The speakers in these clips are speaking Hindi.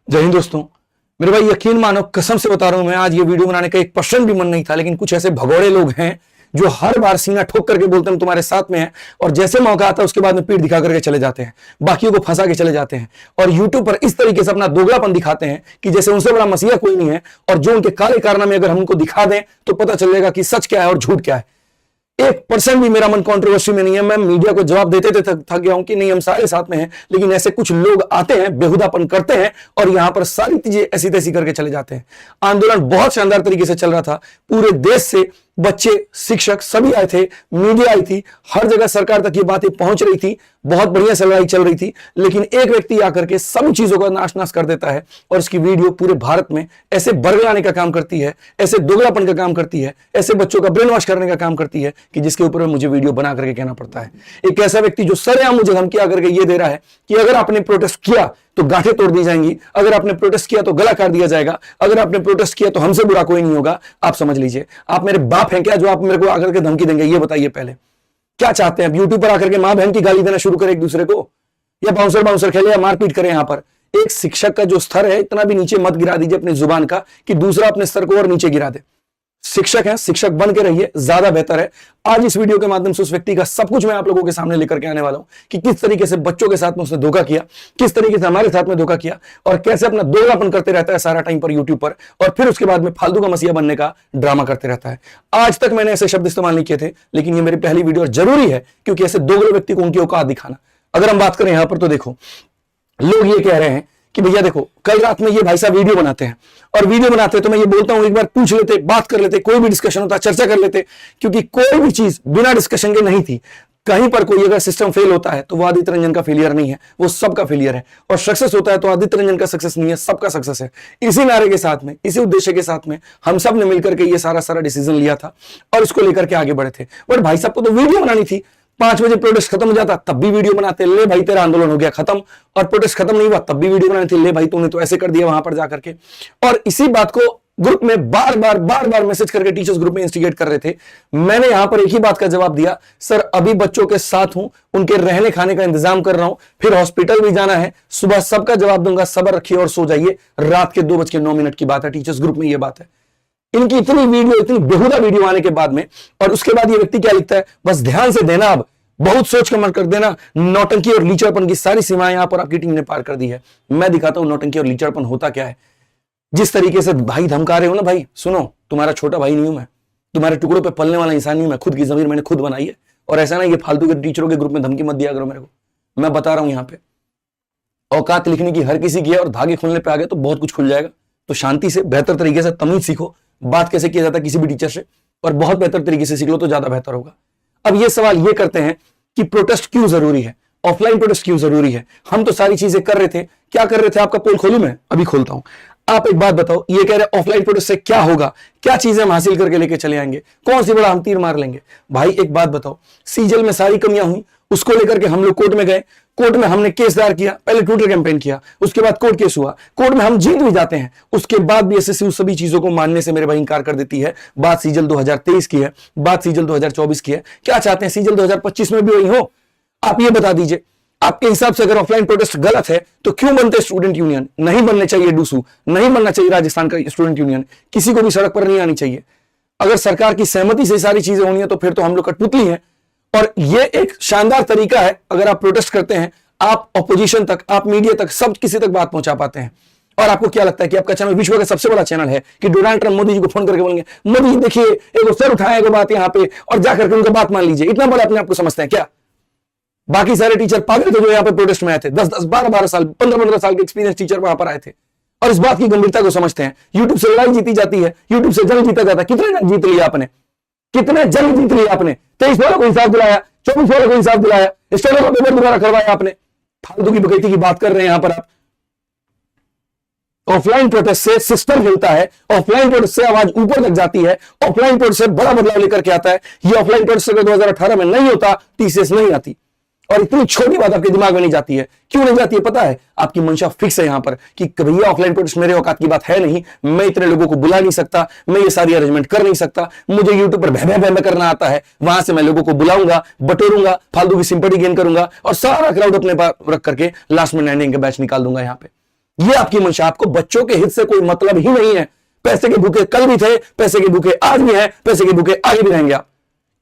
जय हिंद दोस्तों। मेरे भाई यकीन मानो, कसम से बता रहा हूं, मैं आज ये वीडियो बनाने का 1% भी मन नहीं था, लेकिन कुछ ऐसे भगोड़े लोग हैं जो हर बार सीना ठोक करके बोलते हैं तुम्हारे साथ में है, और जैसे मौका आता है उसके बाद में पीठ दिखा करके चले जाते हैं, बाकियों को फंसा के चले जाते हैं और यूट्यूब पर इस तरीके से अपना दोगलापन दिखाते हैं कि जैसे उनसे बड़ा मसीहा कोई नहीं है। और जो उनके काले कारनामे अगर हम उनको दिखा दें तो पता चलेगा कि सच क्या है और झूठ क्या है। 1% भी मेरा मन कंट्रोवर्सी में नहीं है। मैं मीडिया को जवाब देते थे थक गया हूं कि नहीं, हम सारे साथ में हैं, लेकिन ऐसे कुछ लोग आते हैं, बेहुदापन करते हैं और यहां पर सारी चीजें ऐसी तैसी करके चले जाते हैं। आंदोलन बहुत शानदार तरीके से चल रहा था, पूरे देश से बच्चे, शिक्षक सभी आए थे, मीडिया आई थी, हर जगह सरकार तक ये बातें पहुंच रही थी, बहुत बढ़िया से लड़ाई चल रही थी। लेकिन एक व्यक्ति आकर के सभी चीजों का नाश नाश कर देता है और उसकी वीडियो पूरे भारत में ऐसे बरगलाने का काम करती है, ऐसे दोगलापन का काम करती है, ऐसे बच्चों का ब्रेन वॉश करने का काम करती है कि जिसके ऊपर मुझे वीडियो बना करके कहना पड़ता है। एक ऐसा व्यक्ति जो सरेआम मुझे धमकी आकर के ये दे रहा है कि अगर आपने प्रोटेस्ट किया तो गांठें तोड़ दी जाएंगी, अगर आपने प्रोटेस्ट किया तो गला काट दिया जाएगा, अगर आपने प्रोटेस्ट किया तो हमसे बुरा कोई नहीं होगा। आप समझ लीजिए, आप मेरे बाप हैं क्या जो आप मेरे को आकर के धमकी देंगे? ये बताइए पहले, क्या चाहते हैं? यूट्यूब पर आकर के मां बहन की गाली देना शुरू करें एक दूसरे को, या बाउंसर खेले या मारपीट करें? यहां पर एक शिक्षक का जो स्तर है, इतना भी नीचे मत गिरा दीजिए अपनी जुबान का कि दूसरा अपने स्तर को और नीचे गिरा दे। शिक्षक है, शिक्षक बन के रहिए, ज्यादा बेहतर है। आज इस वीडियो के माध्यम से उस व्यक्ति का सब कुछ मैं आप लोगों के सामने लेकर के आने वाला हूं कि किस तरीके से बच्चों के साथ में उसने धोखा किया, किस तरीके से हमारे साथ में धोखा किया और कैसे अपना दोगलापन करते रहता है सारा टाइम पर यूट्यूब पर, और फिर उसके बाद में फालतू का मसीहा बनने का ड्रामा करते रहता है। आज तक मैंने ऐसे शब्द इस्तेमाल नहीं किए थे, लेकिन ये मेरी पहली वीडियो जरूरी है क्योंकि ऐसे दोगले व्यक्ति को उनकी औकात दिखाना। अगर हम बात करें यहां पर तो देखो, लोग ये कह रहे हैं कि भैया देखो, कल रात में ये भाई साहब वीडियो बनाते हैं और वीडियो बनाते हैं तो मैं ये बोलता हूं एक बार पूछ लेते, बात कर लेते, कोई भी डिस्कशन होता, चर्चा कर लेते, क्योंकि कोई भी चीज बिना डिस्कशन के नहीं थी। कहीं पर कोई अगर सिस्टम फेल होता है तो वो आदित्य रंजन का फेलियर नहीं है, वो सबका फेलियर है, और सक्सेस होता है तो आदित्य रंजन का सक्सेस नहीं है, सबका सक्सेस है। इसी नारे के साथ में, इसी उद्देश्य के साथ में हम सब ने मिलकर के ये सारा डिसीजन लिया था और इसको लेकर के आगे बढ़े थे। बट भाई साहब को तो वीडियो बनानी थी, 5 बजे प्रोटेस्ट खत्म हो जाता तब भी वीडियो बनाते, ले भाई तेरा आंदोलन हो गया खत्म, और प्रोटेस्ट खत्म नहीं हुआ तब भी वीडियो बनानी थी, ले भाई तूने तो ऐसे कर दिया वहां पर जाकर के। और इसी बात को ग्रुप में बार बार मैसेज करके टीचर्स ग्रुप में इंस्टिगेट कर रहे थे। मैंने यहां पर एक ही बात का जवाब दिया, सर अभी बच्चों के साथ हूं, उनके रहने खाने का इंतजाम कर रहा हूं, फिर हॉस्पिटल भी जाना है, सुबह सबका जवाब दूंगा, सब्र रखिए और सो जाइए। रात के 2:09 की बात है, टीचर्स ग्रुप में यह बात है। इनकी इतनी वीडियो, इतनी बेहुदा वीडियो आने के बाद में, और उसके बाद ये व्यक्ति क्या लिखता है, बस ध्यान से देना, अब बहुत सोच कर मत कर देना, नौटंकी और लीचड़पन की सारी सीमाएं यहां पर आपकी टीम ने पार कर दी है। मैं दिखाता हूं नौटंकी और लीचड़पन होता क्या है। जिस तरीके से भाई धमका रहे हो ना, भाई सुनो, तुम्हारा छोटा भाई नहीं हूं मैं, तुम्हारे टुकड़ों पे पलने वाला इंसान नहीं हूं मैं, खुद की जमीन मैंने खुद बनाई है। और ऐसा ना ये फालतू के टीचरों के ग्रुप में धमकी मत दिया करो मेरे को, मैं बता रहा हूं यहां पे औकात लिखने की हर किसी की है, और धागे खुलने पे आ गए तो बहुत कुछ खुल जाएगा। तो शांति से, बेहतर तरीके से तमीज सीखो, बात कैसे किया जाता है किसी भी टीचर से, और बहुत बेहतर तरीके से सीख लो तो ज्यादा बेहतर होगा। अब ये सवाल ये करते हैं कि प्रोटेस्ट क्यों जरूरी है, ऑफलाइन प्रोटेस्ट क्यों जरूरी है? हम तो सारी चीजें कर रहे थे। क्या कर रहे थे? आपका पोल खोलूं मैं? अभी खोलता हूं। आप एक बात बताओ, ये कह रहे ऑफलाइन प्रोटेस्ट से क्या होगा, क्या चीजें हम हासिल करके लेके चले आएंगे, कौन सी बड़ा हम तीर मार लेंगे? भाई एक बात बताओ, सीजल में सारी कमियां हुई, उसको लेकर के हम लोग कोर्ट में गए, कोर्ट में हमने केस दायर किया, पहले ट्विटर कैंपेन किया, उसके बाद कोर्ट केस हुआ, कोर्ट में हम जीत भी जाते हैं, उसके बाद भी एसएससी उस सभी चीजों को मानने से मेरे भाई इंकार कर देती है। बात सीजल 2023 की है, बात सीजल 2024 की है। क्या चाहते हैं सीजल 2025 में भी वही हो? आप ये बता दीजिए, आपके हिसाब से अगर ऑफलाइन प्रोटेस्ट गलत है तो क्यों बनते स्टूडेंट यूनियन? नहीं बनने चाहिए डूसू, नहीं बनना चाहिए राजस्थान का स्टूडेंट यूनियन, किसी को भी सड़क पर नहीं आनी चाहिए। अगर सरकार की सहमति से सारी चीजें होनी है तो फिर तो हम लोग कठपुतली हैं। और ये एक शानदार तरीका है, अगर आप प्रोटेस्ट करते हैं, आप ऑपोजिशन तक, आप मीडिया तक, सब किसी तक बात पहुंचा पाते हैं। और आपको क्या लगता है कि आपका चैनल विश्व का सबसे बड़ा चैनल है कि डोनाल्ड ट्रंप मोदी जी को फोन करके बोलेंगे, मोदी जी देखिए एक सर उठाएगा बात यहां पे, और जाकर के उनका बात मान लीजिए? इतना बड़ा अपने आपको समझते हैं क्या? बाकी सारे टीचर पागल थे जो यहाँ पे प्रोटेस्ट में आए थे, 10-10, 12-12 साल, 15-15 साल के एक्सपीरियंस टीचर वहां पर आए थे और इस बात की गंभीरता को समझते हैं। यूट्यूब से लड़ाई जीती जाती है, यूट्यूब से जंग जीता जाता है। कितने जंग जीत लिया आपने, कितने जंग जीत लिया आपने? 23 वालों को इंसाफ दिलाया, 24 वालों को इंसाफ दिलाया, स्टेटों का पेपर दोबारा करवाया आपने। फालतू की बकैती की बात कर रहे हैं यहां पर आप। ऑफलाइन प्रोटेस्ट से सिस्टम हिलता है, ऑफलाइन प्रोटेस्ट से आवाज ऊपर तक जाती है, ऑफलाइन प्रोटेस्ट से बड़ा बदलाव लेकर के आता है। ये ऑफलाइन प्रोटेस्ट अगर 2018 में नहीं होता, टीसीएस नहीं आती। और इतनी छोटी बात आपके दिमाग में नहीं जाती है। क्यों नहीं जाती है पता है? आपकी मंशा फिक्स है यहां पर कि भैया ऑफलाइन प्रोटेस्ट मेरे औकात की बात है नहीं, मैं इतने लोगों को बुला नहीं सकता, मैं ये सारी अरेंजमेंट कर नहीं सकता, मुझे यूट्यूब पर भय करना आता है, वहां से मैं लोगों को बुलाऊंगा, बटोरूंगा, फालतू की सिंपैथी गेन करूंगा और सारा क्राउड अपने पास रख करके लास्ट में एंडिंग का बैच निकाल दूंगा यहां पे। ये आपकी मंशा, आपको बच्चों के हित से कोई मतलब ही नहीं है। पैसे के भूखे कल भी थे, पैसे के भूखे आज भी हैं, पैसे के भूखे आगे भी रहेंगे। आप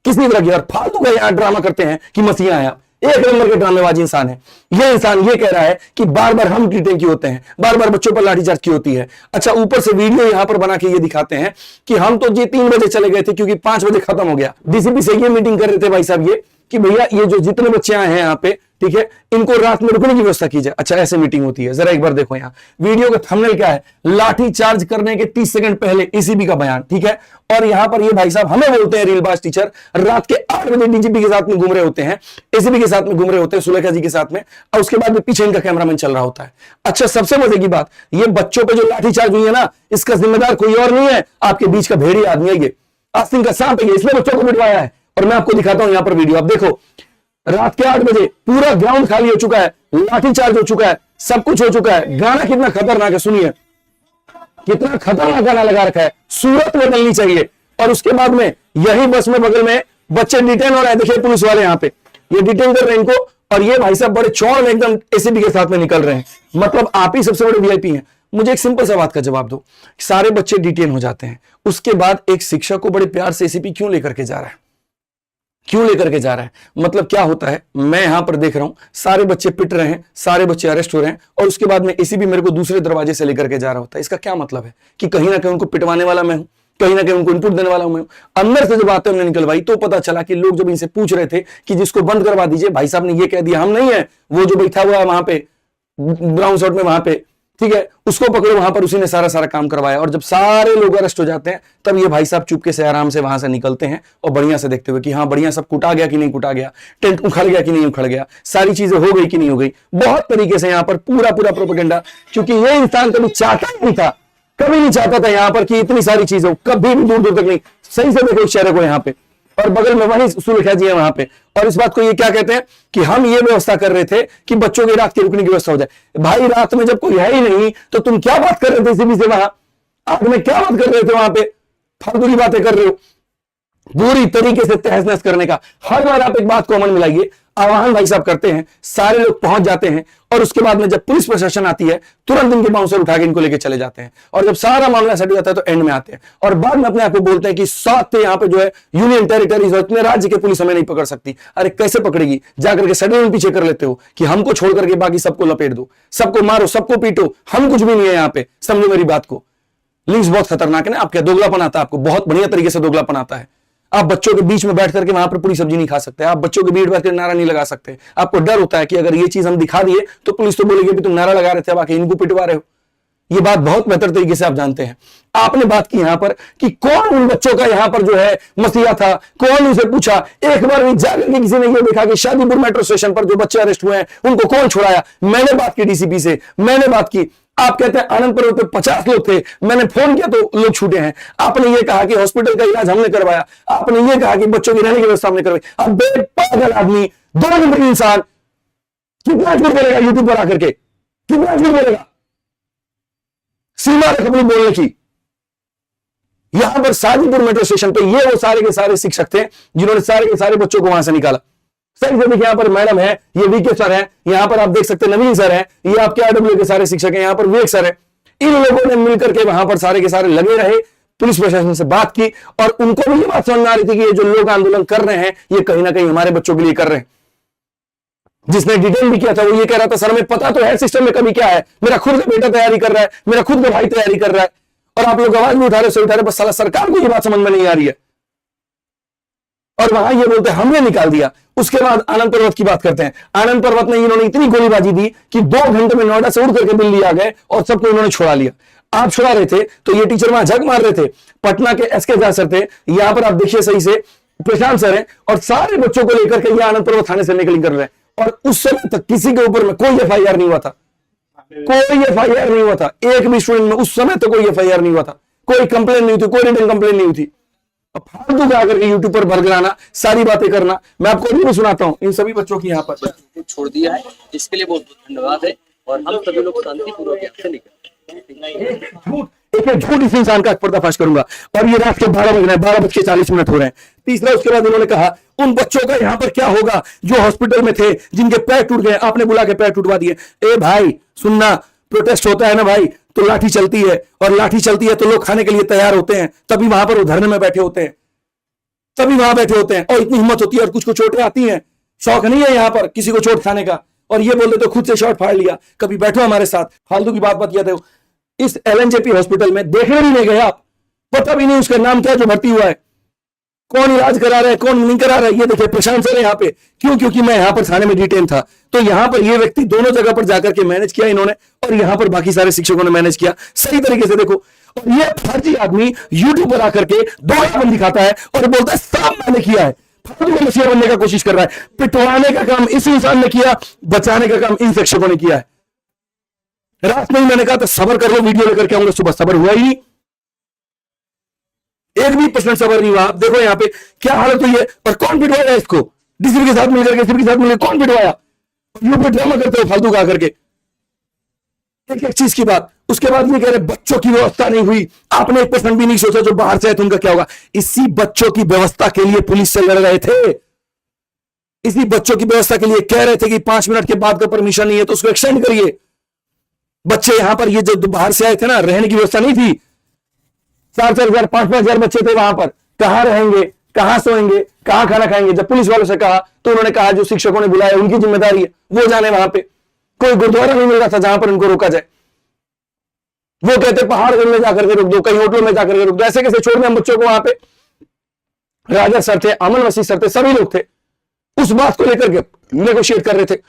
किसी तरह की और फालतू का यहां ड्रामा करते हैं कि मसीहा है। आप एक नंबर के ड्रामेबाज इंसान है। ये इंसान ये कह रहा है कि बार बार हम ट्रीटिंग की होते हैं, बार बार बच्चों पर लाठीचार्ज की होती है। अच्छा, ऊपर से वीडियो यहां पर बना के ये दिखाते हैं कि हम तो जी 3 बजे चले गए थे क्योंकि 5 बजे खत्म हो गया। डीसीपी से ये मीटिंग कर रहे थे भाई साहब ये कि भैया ये जो जितने बच्चे आए हैं यहाँ पे, ठीक है, इनको रात में रुकने की व्यवस्था की जाए। अच्छा, ऐसे मीटिंग होती है। जरा एक बार देखो यहाँ वीडियो का थंबनेल क्या है, लाठी चार्ज करने के 30 सेकंड पहले एसीबी का बयान, ठीक है। और यहां पर ये भाई साहब हमें बोलते हैं रीलबाज टीचर, रात के 8 बजे डीजीपी के साथ में घूम रहे होते हैं, एसीबी के साथ में घूम रहे होते हैं, सुलेखा जी के साथ में, और उसके बाद में पीछे इनका कैमरामैन चल रहा होता है। अच्छा, सबसे मजे की बात, ये बच्चों पे जो लाठी चार्ज हुई है ना, इसका जिम्मेदार कोई और नहीं है, आपके बीच का भेड़िया आदमी है ये, आस्तीन का सांप है ये, इसने बच्चों को पिटवाया है। और मैं आपको दिखाता हूं यहां पर वीडियो, आप देखो, रात के 8 बजे पूरा ग्राउंड खाली हो चुका है, लाठीचार्ज हो चुका है, सब कुछ हो चुका है। गाना कितना खतरनाक है, सुनिए कितना खतरनाक गाना लगा रखा है, सूरत बदलनी चाहिए। और उसके बाद में यही बस में बगल में बच्चे डिटेन हो रहे हैं, देखिए पुलिस वाले यहां पे ये डिटेन कर रहे हैं इनको, और ये भाई साहब बड़े चौड़ में एकदम एसीबी के साथ में निकल रहे हैं। मतलब आप ही सबसे बड़े वीआईपी हैं। मुझे एक सिंपल सा बात का जवाब दो, सारे बच्चे डिटेन हो जाते हैं, उसके बाद एक शिक्षक को बड़े प्यार से एसीपी क्यों लेकर के जा रहा है, क्यों लेकर के जा रहा है? मतलब क्या होता है, मैं यहां पर देख रहा हूं सारे बच्चे पिट रहे हैं, सारे बच्चे अरेस्ट हो रहे हैं, और उसके बाद में एसीपी मेरे को दूसरे दरवाजे से लेकर के जा रहा होता है। इसका क्या मतलब है कि कहीं ना कहीं उनको पिटवाने वाला मैं हूं, कहीं ना कहीं उनको इनपुट देने वाला हूं मैं हूं। अंदर से जब बातें हमने निकलवाई तो पता चला कि लोग जब इनसे पूछ रहे थे कि जिसको बंद करवा दीजिए, भाई साहब ने ये कह दिया हम नहीं है, वो जो बैठा हुआ है वहां पे ब्राउन शर्ट में वहां पे, ठीक है, उसको पकड़ो, वहां पर उसी ने सारा काम करवाया। और जब सारे लोग अरेस्ट हो जाते हैं तब ये भाई साहब चुपके से आराम से वहां से निकलते हैं और बढ़िया से देखते हुए कि हाँ बढ़िया सब कुटा गया कि नहीं कुटा गया, टेंट उखड़ गया कि नहीं उखड़ गया, सारी चीजें हो गई कि नहीं हो गई। बहुत तरीके से यहाँ पर पूरा प्रोपेगेंडा, क्योंकि ये इंसान कभी चाहता ही नहीं था, कभी नहीं चाहता था यहाँ पर कि इतनी सारी चीजें हो, कभी भी दूर तक नहीं। सही से देखो इस चेहरे को यहाँ पे, और बगल में वही सुलेखा जी है वहां पे। और इस बात को ये क्या कहते हैं कि हम ये व्यवस्था कर रहे थे कि बच्चों की रात की रुकने की व्यवस्था हो जाए। भाई रात में जब कोई है ही नहीं तो तुम क्या बात कर रहे थे सीबी से, वहां आग में क्या बात कर रहे थे, वहां पे फालतू की बातें कर रहे हो। पूरी तरीके से तहस नहस करने का हर बार आप एक बात को अमल मिलाइए, आह्वान भाई साहब करते हैं, सारे लोग पहुंच जाते हैं, और उसके बाद में जब पुलिस प्रशासन आती है तुरंत इनके बाउंसर उठा के इनको लेके चले जाते हैं। और जब सारा मामला सेट हो जाता है तो एंड में आते हैं और बाद में अपने आप को बोलते हैं कि 7 यहाँ पे जो है यूनियन टेरिटरीज और इतने राज्य के पुलिस हमें नहीं पकड़ सकती। अरे कैसे पकड़ेगी, जाकर के सेटलमेंट पीछे कर लेते हो कि हमको छोड़ करके बाकी सबको लपेट दो, सबको मारो, सबको पीटो, हम कुछ भी नहीं है यहाँ पे। समझो मेरी बात को, लिंक्स बहुत खतरनाक है ना, आपका दोगलापन आता है, आपको बहुत बढ़िया तरीके से दोगलापन आता है। आप बच्चों के बीच में बैठ करके वहां पर पूरी सब्जी नहीं खा सकते, आप बच्चों के बीच बैठ कर नारा नहीं लगा सकते। आपको डर होता है कि अगर ये चीज हम दिखा दिए तो पुलिस तो बोलेगी तुम नारा लगा रहे थे, अब आके इनको पिटवा रहे हो। ये बात बहुत बेहतर तरीके से आप जानते हैं। आपने बात की यहां पर कि कौन उन बच्चों का यहां पर जो है मसीहा था, कौन उनसे पूछा, एक बार भी जाकर के किसी ने ये देखा कि शादीपुर मेट्रो स्टेशन पर जो बच्चे अरेस्ट हुए हैं उनको कौन छुड़ाया? मैंने बात की डीसीपी से, मैंने बात की। आप कहते हैं आनंद पर्वत पे 50 लोग थे, मैंने फोन किया तो लोग छूटे हैं। आपने ये कहा कि हॉस्पिटल का इलाज हमने करवाया, आपने ये कहा कि बच्चों की रहने की व्यवस्था हमने करवाई। अब बेपागल आदमी, 2 नंबर इंसान कितना झूठ बोलेगा यूट्यूब पर आकर के, कितना झूठ बोलेगा? सीमा रख अपनी बोलने की। यहां पर शादीपुर मेट्रो स्टेशन पे ये वो सारे के सारे शिक्षक थे जिन्होंने सारे के सारे बच्चों को वहां से निकाला। सही से देखिए, यहाँ पर मैडम है, ये वीके सर है, यहाँ पर आप देख सकते हैं नवीन सर है, ये आपके आरडब्ल्यू के सारे शिक्षक हैं, यहाँ पर विवेक सर है। इन लोगों ने मिलकर के वहां पर सारे के सारे लगे रहे, पुलिस प्रशासन से बात की, और उनको भी ये बात समझ में आ रही थी कि ये जो लोग आंदोलन कर रहे हैं ये कहीं ना कहीं हमारे बच्चों के लिए कर रहे हैं। जिसने डिटेन भी किया था वो ये कह रहा था सर हमें पता तो है सिस्टम में कभी क्या है, मेरा खुद का बेटा तैयारी कर रहा है, मेरा खुद का भाई तैयारी कर रहा है, और आप लोग आवाज भी उठा रहे, बस साला सरकार को ये बात समझ में नहीं आ रही है। और वहां ये बोलते हैं हमने निकाल दिया। उसके बाद आनंद पर्वत की बात करते हैं। आनंद पर्वत में इन्होंने इतनी गोलीबाजी दी कि 2 घंटे में नोएडा से उड़ करके दिल्ली आ गए और सबको इन्होंने छुड़ा लिया। आप छुड़ा रहे थे तो ये टीचर वहां झक मार रहे थे। पटना के एसके झा सर थे, यहां पर आप देखिए सही से प्रशांत सर है, और सारे बच्चों को लेकर के ये आनंद पर्वत थाने से निकलिंग कर रहे हैं। और उस समय तक किसी के ऊपर में कोई एफआईआर नहीं हुआ था, कोई एफआईआर नहीं हुआ था। एक भी स्टूडेंट में उस समय तो कोई एफआईआर नहीं हुआ था, कोई कंप्लेन नहीं हुई थी, कोई रिटन कंप्लेन नहीं हुई थी। अब फालतू का आकर के यूट्यूब पर भरगलाना, सारी बातें करना। मैं आपको अभी भी सुनाता हूँ इन सभी बच्चों की यहाँ पर छोड़ दिया है, इसके लिए बहुत बहुत धन्यवाद है। और हम सभी लोग शांतिपूर्वक यहाँ से निकल। एक झूठ इस इंसान का पर्दाफाश करूंगा। और ये रात के 12 बज रहे हैं, 12:40 हो रहे हैं। तीसरा, उसके बाद उन्होंने कहा उन बच्चों का यहाँ पर क्या होगा जो हॉस्पिटल में थे, जिनके पैर टूट गए, आपने बुला के पैर टूटवा दिए। ए भाई सुनना, प्रोटेस्ट होता है ना भाई, तो लाठी चलती है, और लाठी चलती है तो लोग खाने के लिए तैयार होते हैं, तभी वहां पर वो धरने में बैठे होते हैं, तभी वहां बैठे होते हैं। और इतनी हिम्मत होती है, और कुछ को चोटें आती हैं, शौक नहीं है यहां पर किसी को चोट खाने का, और ये बोल देते खुद से शॉट फाड़ लिया। कभी बैठो हमारे साथ, फालतू की बात मत किया। इस एलएनजेपी हॉस्पिटल में देखने भी नहीं गए आप, पता भी नहीं उसका नाम क्या जो भर्ती हुआ है, कौन इलाज करा रहा है, कौन नहीं करा रहा है। ये देखिए प्रशांत सर यहाँ पे, क्यों? क्योंकि मैं यहाँ पर थाने में डिटेन था, तो यहाँ पर ये व्यक्ति दोनों जगह पर जाकर के मैनेज किया इन्होंने, और यहाँ पर बाकी सारे शिक्षकों ने मैनेज किया सही तरीके से। देखो, और ये फर्जी आदमी यूट्यूब पर आकर के दोहरापन दिखाता है और बोलता है सब मैंने किया है, फालतू मसीहा बनने का कोशिश कर रहा है। पिटवाने का काम इस इंसान ने किया, बचाने का काम इन शिक्षकों ने किया है। रात में ही मैंने कहा था सबर कर लो, वीडियो लेकर के आऊंगा, सुबह सबर हुआ ही नहीं, 1% सबर नहीं हुआ। आप देखो यहाँ पे क्या हालत हुई है, और कौन पिटवाया इसको? डीसीपी के साथ मिलकर के, के साथ मिलकर कौन पिटवाया? यूं पे ड्रामा करते हो फालतू का करके, एक एक चीज की बात। उसके बाद ये कह रहे बच्चों की व्यवस्था नहीं हुई, आपने 1% भी नहीं सोचा जो बाहर से आए थे उनका क्या होगा। इसी बच्चों की व्यवस्था के लिए पुलिस से लड़ रहे थे, इसी बच्चों की व्यवस्था के लिए कह रहे थे कि 5 मिनट के बाद का परमिशन नहीं है तो उसको एक्सटेंड करिए। बच्चे यहां पर, ये जो बाहर से आए थे ना, रहने की व्यवस्था नहीं थी, 4-4 हजार 5-5 हजार बच्चे थे वहां पर, कहां रहेंगे, कहां सोएंगे, कहां खाना खाएंगे। जब पुलिस वालों से कहा तो उन्होंने कहा जो शिक्षकों ने बुलाया उनकी जिम्मेदारी है, वो जाने वहां पे। कोई गुरुद्वारा नहीं मिल रहा था जहां पर उनको रोका जाए, वो कहते पहाड़गढ़ में जाकर के रोक दो, कहीं होटलों में जाकर के रोक दो। ऐसे कैसे छोड़ दें हम बच्चों को? वहां पे राजा सर थे, अमन वसी सर थे, सभी लोग थे, उस बात को लेकर के नेगोशिएट कर रहे थे।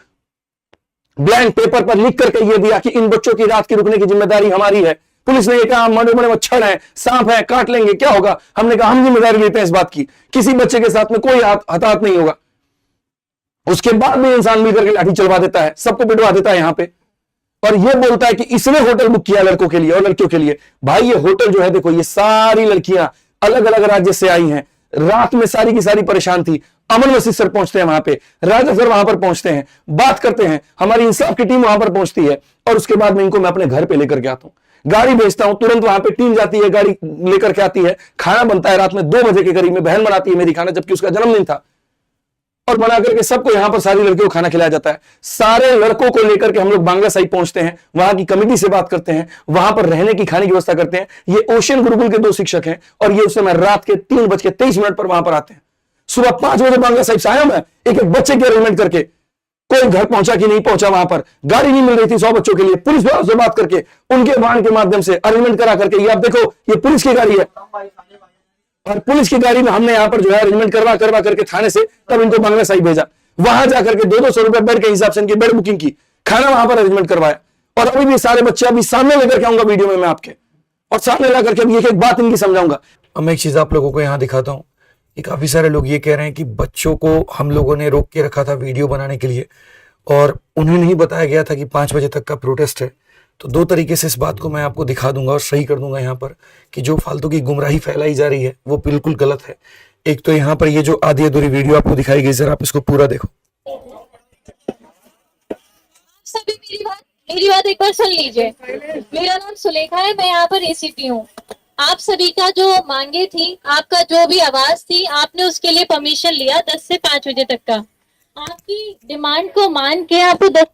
ब्लैंक पेपर पर लिख करके ये दिया कि इन बच्चों की रात की रुकने की जिम्मेदारी हमारी है। पुलिस ने ये कहा बड़े बड़े मच्छर हैं, सांप है, काट लेंगे, क्या होगा? हमने कहा हम जिम्मेदारी लेते हैं इस बात की, किसी बच्चे के साथ में कोई हताहत नहीं होगा। उसके बाद में इंसान मिलकर के लाठी चलवा देता है, सबको पिटवा देता है यहां पे, और ये बोलता है कि इसने होटल बुक किया लड़कों के लिए और लड़कियों के लिए। भाई ये होटल जो है, देखो ये सारी लड़कियां अलग अलग राज्य से आई हैं, रात में सारी की सारी परेशान थी। अमन वसीफ सर पहुंचते हैं वहां पे, राजा सर वहां पर पहुंचते हैं, बात करते हैं, हमारी इंसाफ की टीम वहां पर पहुंचती है, और उसके बाद में इनको मैं अपने घर पे लेकर के आता हूं, गाड़ी भेजता हूं, तुरंत वहां पे टीम जाती है, गाड़ी लेकर के आती है, खाना बनता है रात में 2 बजे के करीब में, बहन बनाती है मेरी खाना, जबकि उसका जन्मदिन था, और बना करके सबको यहां पर सारी लड़कियों को खाना खिलाया जाता है। सारे लड़कों को लेकर के हम लोग बांग्ला साहिब पहुंचते हैं, वहां की कमेटी से बात करते हैं, वहां पर रहने की खाने की व्यवस्था करते हैं। ये ओशियन गुरुकुल के 2 शिक्षक हैं, और ये उस समय रात के 3:23 पर वहां पर आते हैं। सुबह 5 बजे बांग्ला साहिब से आया मैं, एक एक बच्चे की अरेंजमेंट करके, कोई घर पहुंचा कि नहीं पहुंचा, वहां पर गाड़ी नहीं मिल रही थी 100 बच्चों के लिए, पुलिस वालों से बात करके उनके वाहन के माध्यम से अरेंजमेंट करा करके, ये आप देखो ये पुलिस की गाड़ी है, और पुलिस की गाड़ी में हमने यहां पर जो है अरेंजमेंट करवा करके थाने से तब इनको बांग्ला साहिब भेजा, वहां जाकर के 200 रुपए बेड के हिसाब से इनकी बेड बुकिंग की, खाना वहां पर अरेंजमेंट करवाया। और अभी भी सारे बच्चे अभी सामने लेकर के आऊंगा वीडियो में मैं आपके, और सामने ला करके अभी एक एक बात इनकी समझाऊंगा। अब मैं एक चीज आप लोगों को यहाँ दिखाता हूँ, काफी सारे लोग ये कह रहे हैं कि बच्चों को हम लोगों ने रोक के रखा था वीडियो बनाने के लिए, और उन्हें नहीं बताया गया था कि 5 बजे तक का प्रोटेस्ट है। तो 2 तरीके से इस बात को मैं आपको दिखा दूंगा और सही कर दूंगा यहाँ पर, कि जो फालतू की गुमराही फैलाई जा रही है वो बिल्कुल गलत है। एक तो यहाँ पर ये जो आधी अधूरी वीडियो आपको दिखाई गई, जरा आप इसको पूरा देखो। सभी मेरी बात एक बार सुन लीजिए। मेरा नाम सुलेखा है, मैं यहाँ पर एसीपी हूँ। आप सभी का जो मांगे थी, आपका जो भी आवाज थी, आपने उसके लिए परमिशन लिया 10 से 5 बजे तक का। आपकी डिमांड को मान के आपको 10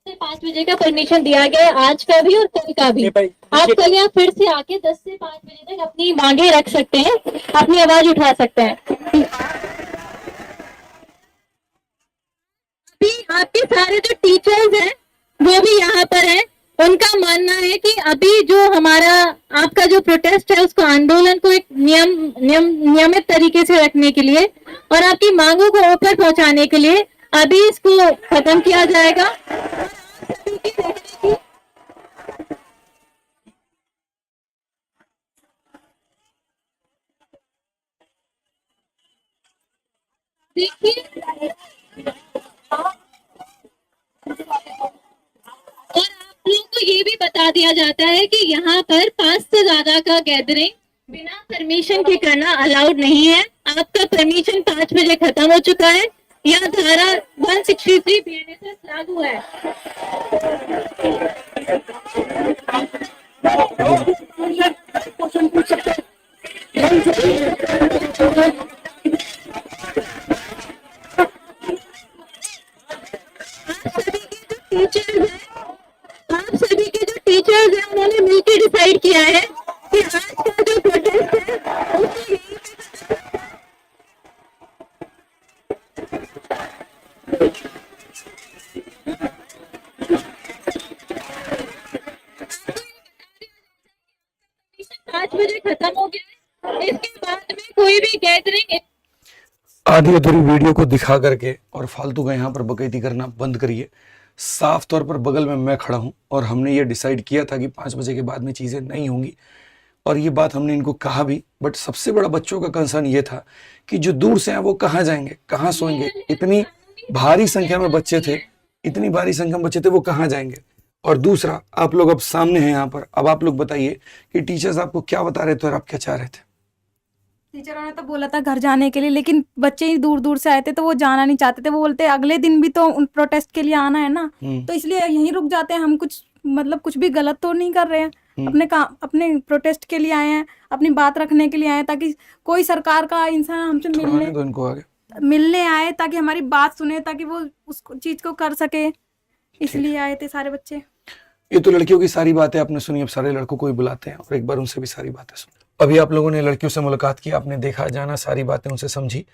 से 5 बजे का परमिशन दिया गया, आज का भी और कल का भी। आप कल यहाँ फिर से आके 10 से 5 बजे तक अपनी मांगे रख सकते हैं, अपनी आवाज उठा सकते हैं। अभी आपके सारे जो टीचर्स हैं वो भी यहाँ पर हैं, उनका मानना है कि अभी जो हमारा आपका जो प्रोटेस्ट है उसको, आंदोलन को एक नियमित तरीके से रखने के लिए और आपकी मांगों को ऊपर पहुंचाने के लिए अभी इसको खत्म किया जाएगा। देखिए, और आप लोगों को ये भी बता दिया जाता है कि यहाँ पर 5 से ज्यादा का गैदरिंग बिना परमिशन के करना अलाउड नहीं है। आपका परमिशन 5 बजे खत्म हो चुका है। यह धारा 163 BNSS लागू है। टीचर डिसाइड किया है कि आज का जो प्रोटेस्ट है उसे यहीं 5 बजे खत्म हो गया है। इसके बाद में कोई भी गैदरिंग आधी अधूरी वीडियो को दिखा करके और फालतू का यहाँ पर बकैती करना बंद करिए। साफ तौर पर बगल में मैं खड़ा हूँ और हमने ये डिसाइड किया था कि 5 बजे के बाद में चीज़ें नहीं होंगी, और ये बात हमने इनको कहा भी। बट सबसे बड़ा बच्चों का कंसर्न ये था कि जो दूर से हैं वो कहाँ जाएंगे, कहाँ सोएंगे। इतनी भारी संख्या में बच्चे थे, इतनी भारी संख्या में बच्चे थे, वो कहाँ जाएंगे। और दूसरा, आप लोग अब सामने हैं यहाँ पर, अब आप लोग बताइए कि टीचर्स आपको क्या बता रहे थे और आप क्या चाह रहे थे। टीचरों ने तो बोला था घर जाने के लिए, लेकिन बच्चे ही दूर दूर से आए थे तो वो जाना नहीं चाहते थे। वो बोलते अगले दिन भी तो उन प्रोटेस्ट के लिए आना है ना, तो इसलिए यहीं रुक जाते हैं। हम कुछ भी गलत तो नहीं कर रहे हैं। अपने काम, अपने प्रोटेस्ट के लिए आए हैं, अपनी बात रखने के लिए आए हैं, ताकि कोई सरकार का इंसान हमसे मिलने आए, ताकि हमारी बात सुने, ताकि वो उस चीज को कर सके। इसलिए आए थे सारे बच्चे। ये तो लड़कियों की सारी बातें आपने सुनी, अब सारे लड़कों को ही बुलाते हैं और एक बार उनसे भी सारी बातें सुनी। अभी आप लोगों ने लड़कियों से मुलाकात की, आपने देखा जाना, सारी बातें उनसे समझी।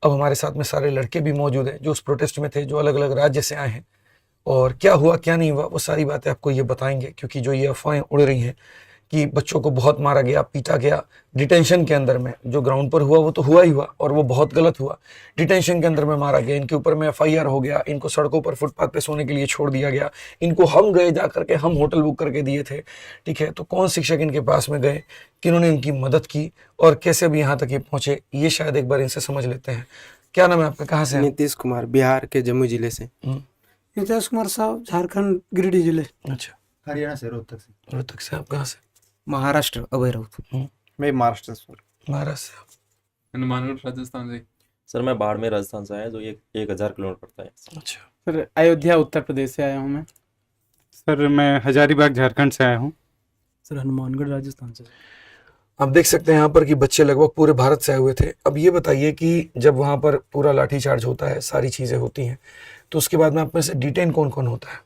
अब हमारे साथ में सारे लड़के भी मौजूद हैं जो उस प्रोटेस्ट में थे, जो अलग अलग राज्य से आए हैं, और क्या हुआ क्या नहीं हुआ वो सारी बातें आपको ये बताएंगे। क्योंकि जो ये अफवाहें उड़ रही हैं कि बच्चों को बहुत मारा गया, पीटा गया डिटेंशन के अंदर में, जो ग्राउंड पर हुआ वो तो हुआ ही हुआ और वो बहुत गलत हुआ। डिटेंशन के अंदर में मारा गया, इनके ऊपर में FIR हो गया, इनको सड़कों पर फुटपाथ पे सोने के लिए छोड़ दिया गया। इनको हम गए जा करके, हम होटल बुक करके दिए थे, ठीक है। तो कौन शिक्षक इनके पास में गए, किन्होंने इनकी मदद की और कैसे अभी यहाँ तक ये पहुंचे, ये शायद एक बार इनसे समझ लेते हैं। क्या नाम है आपका, कहाँ से? नीतीश कुमार, बिहार के जम्मू जिले से। नीतीश कुमार साहब झारखंड गिरिडीह जिले। अच्छा, हरियाणा से, रोहतक से। आप कहाँ से? महाराष्ट्र, अभय राउत। मैं महाराष्ट्र से। महाराष्ट्र से। हनुमानगढ़ राजस्थान से। सर मैं बाड़मेर राजस्थान से आया, जो 1000 किलोमीटर पड़ता है। अच्छा सर अयोध्या उत्तर प्रदेश से आया हूँ मैं। सर मैं हजारीबाग झारखंड से आया हूँ। सर हनुमानगढ़ राजस्थान से। आप देख सकते हैं यहाँ पर कि बच्चे लगभग पूरे भारत से आए हुए थे। अब ये बताइए कि जब वहाँ पर पूरा लाठीचार्ज होता है, सारी चीज़ें होती हैं, तो उसके बाद में आप में से डिटेन कौन कौन होता है?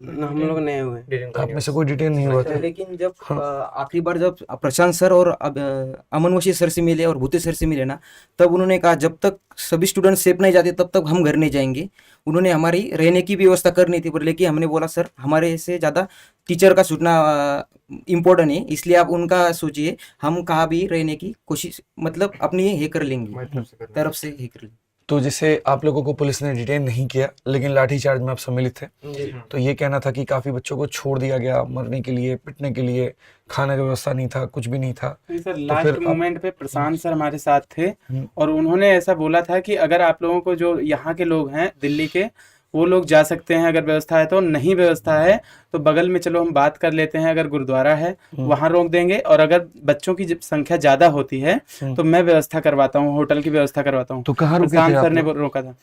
हम लोग नए हुए, आप में से कोई डिटेन नहीं हुआ था? लेकिन जब आखिरी बार जब प्रशांत सर और अमन वशी सर से मिले और भूते सर से मिले ना, तब उन्होंने कहा जब तक सभी स्टूडेंट सेफ नहीं जाते तब तक हम घर नहीं जाएंगे। उन्होंने हमारी रहने की व्यवस्था करनी थी, पर लेकिन हमने बोला सर हमारे से ज़्यादा टीचर का छूटना इम्पोर्टेंट है, इसलिए आप उनका सोचिए, हम कहाँ भी रहने की कोशिश मतलब अपनी ये कर लेंगे, तरफ से ये कर लेंगे। तो जैसे आप लोगों को पुलिस ने डिटेन नहीं किया, लेकिन लाठीचार्ज में आप सम्मिलित थे, तो ये कहना था कि काफी बच्चों को छोड़ दिया गया मरने के लिए, पिटने के लिए, खाने की व्यवस्था नहीं था, कुछ भी नहीं था। सर लास्ट मोमेंट पे प्रशांत सर हमारे साथ थे और उन्होंने ऐसा बोला था कि अगर आप लोगों को, जो यहाँ के लोग हैं दिल्ली के, वो लोग जा सकते हैं अगर व्यवस्था है तो, नहीं व्यवस्था है तो बगल में चलो हम बात कर लेते हैं, अगर गुरुद्वारा है वहां रोक देंगे, और अगर बच्चों की संख्या ज्यादा होती है तो मैं व्यवस्था करवाता हूँ, होटल की व्यवस्था करवाता हूँ। तो कहाँ रुके प्रशांत थे सर ने आप लोग? रोका था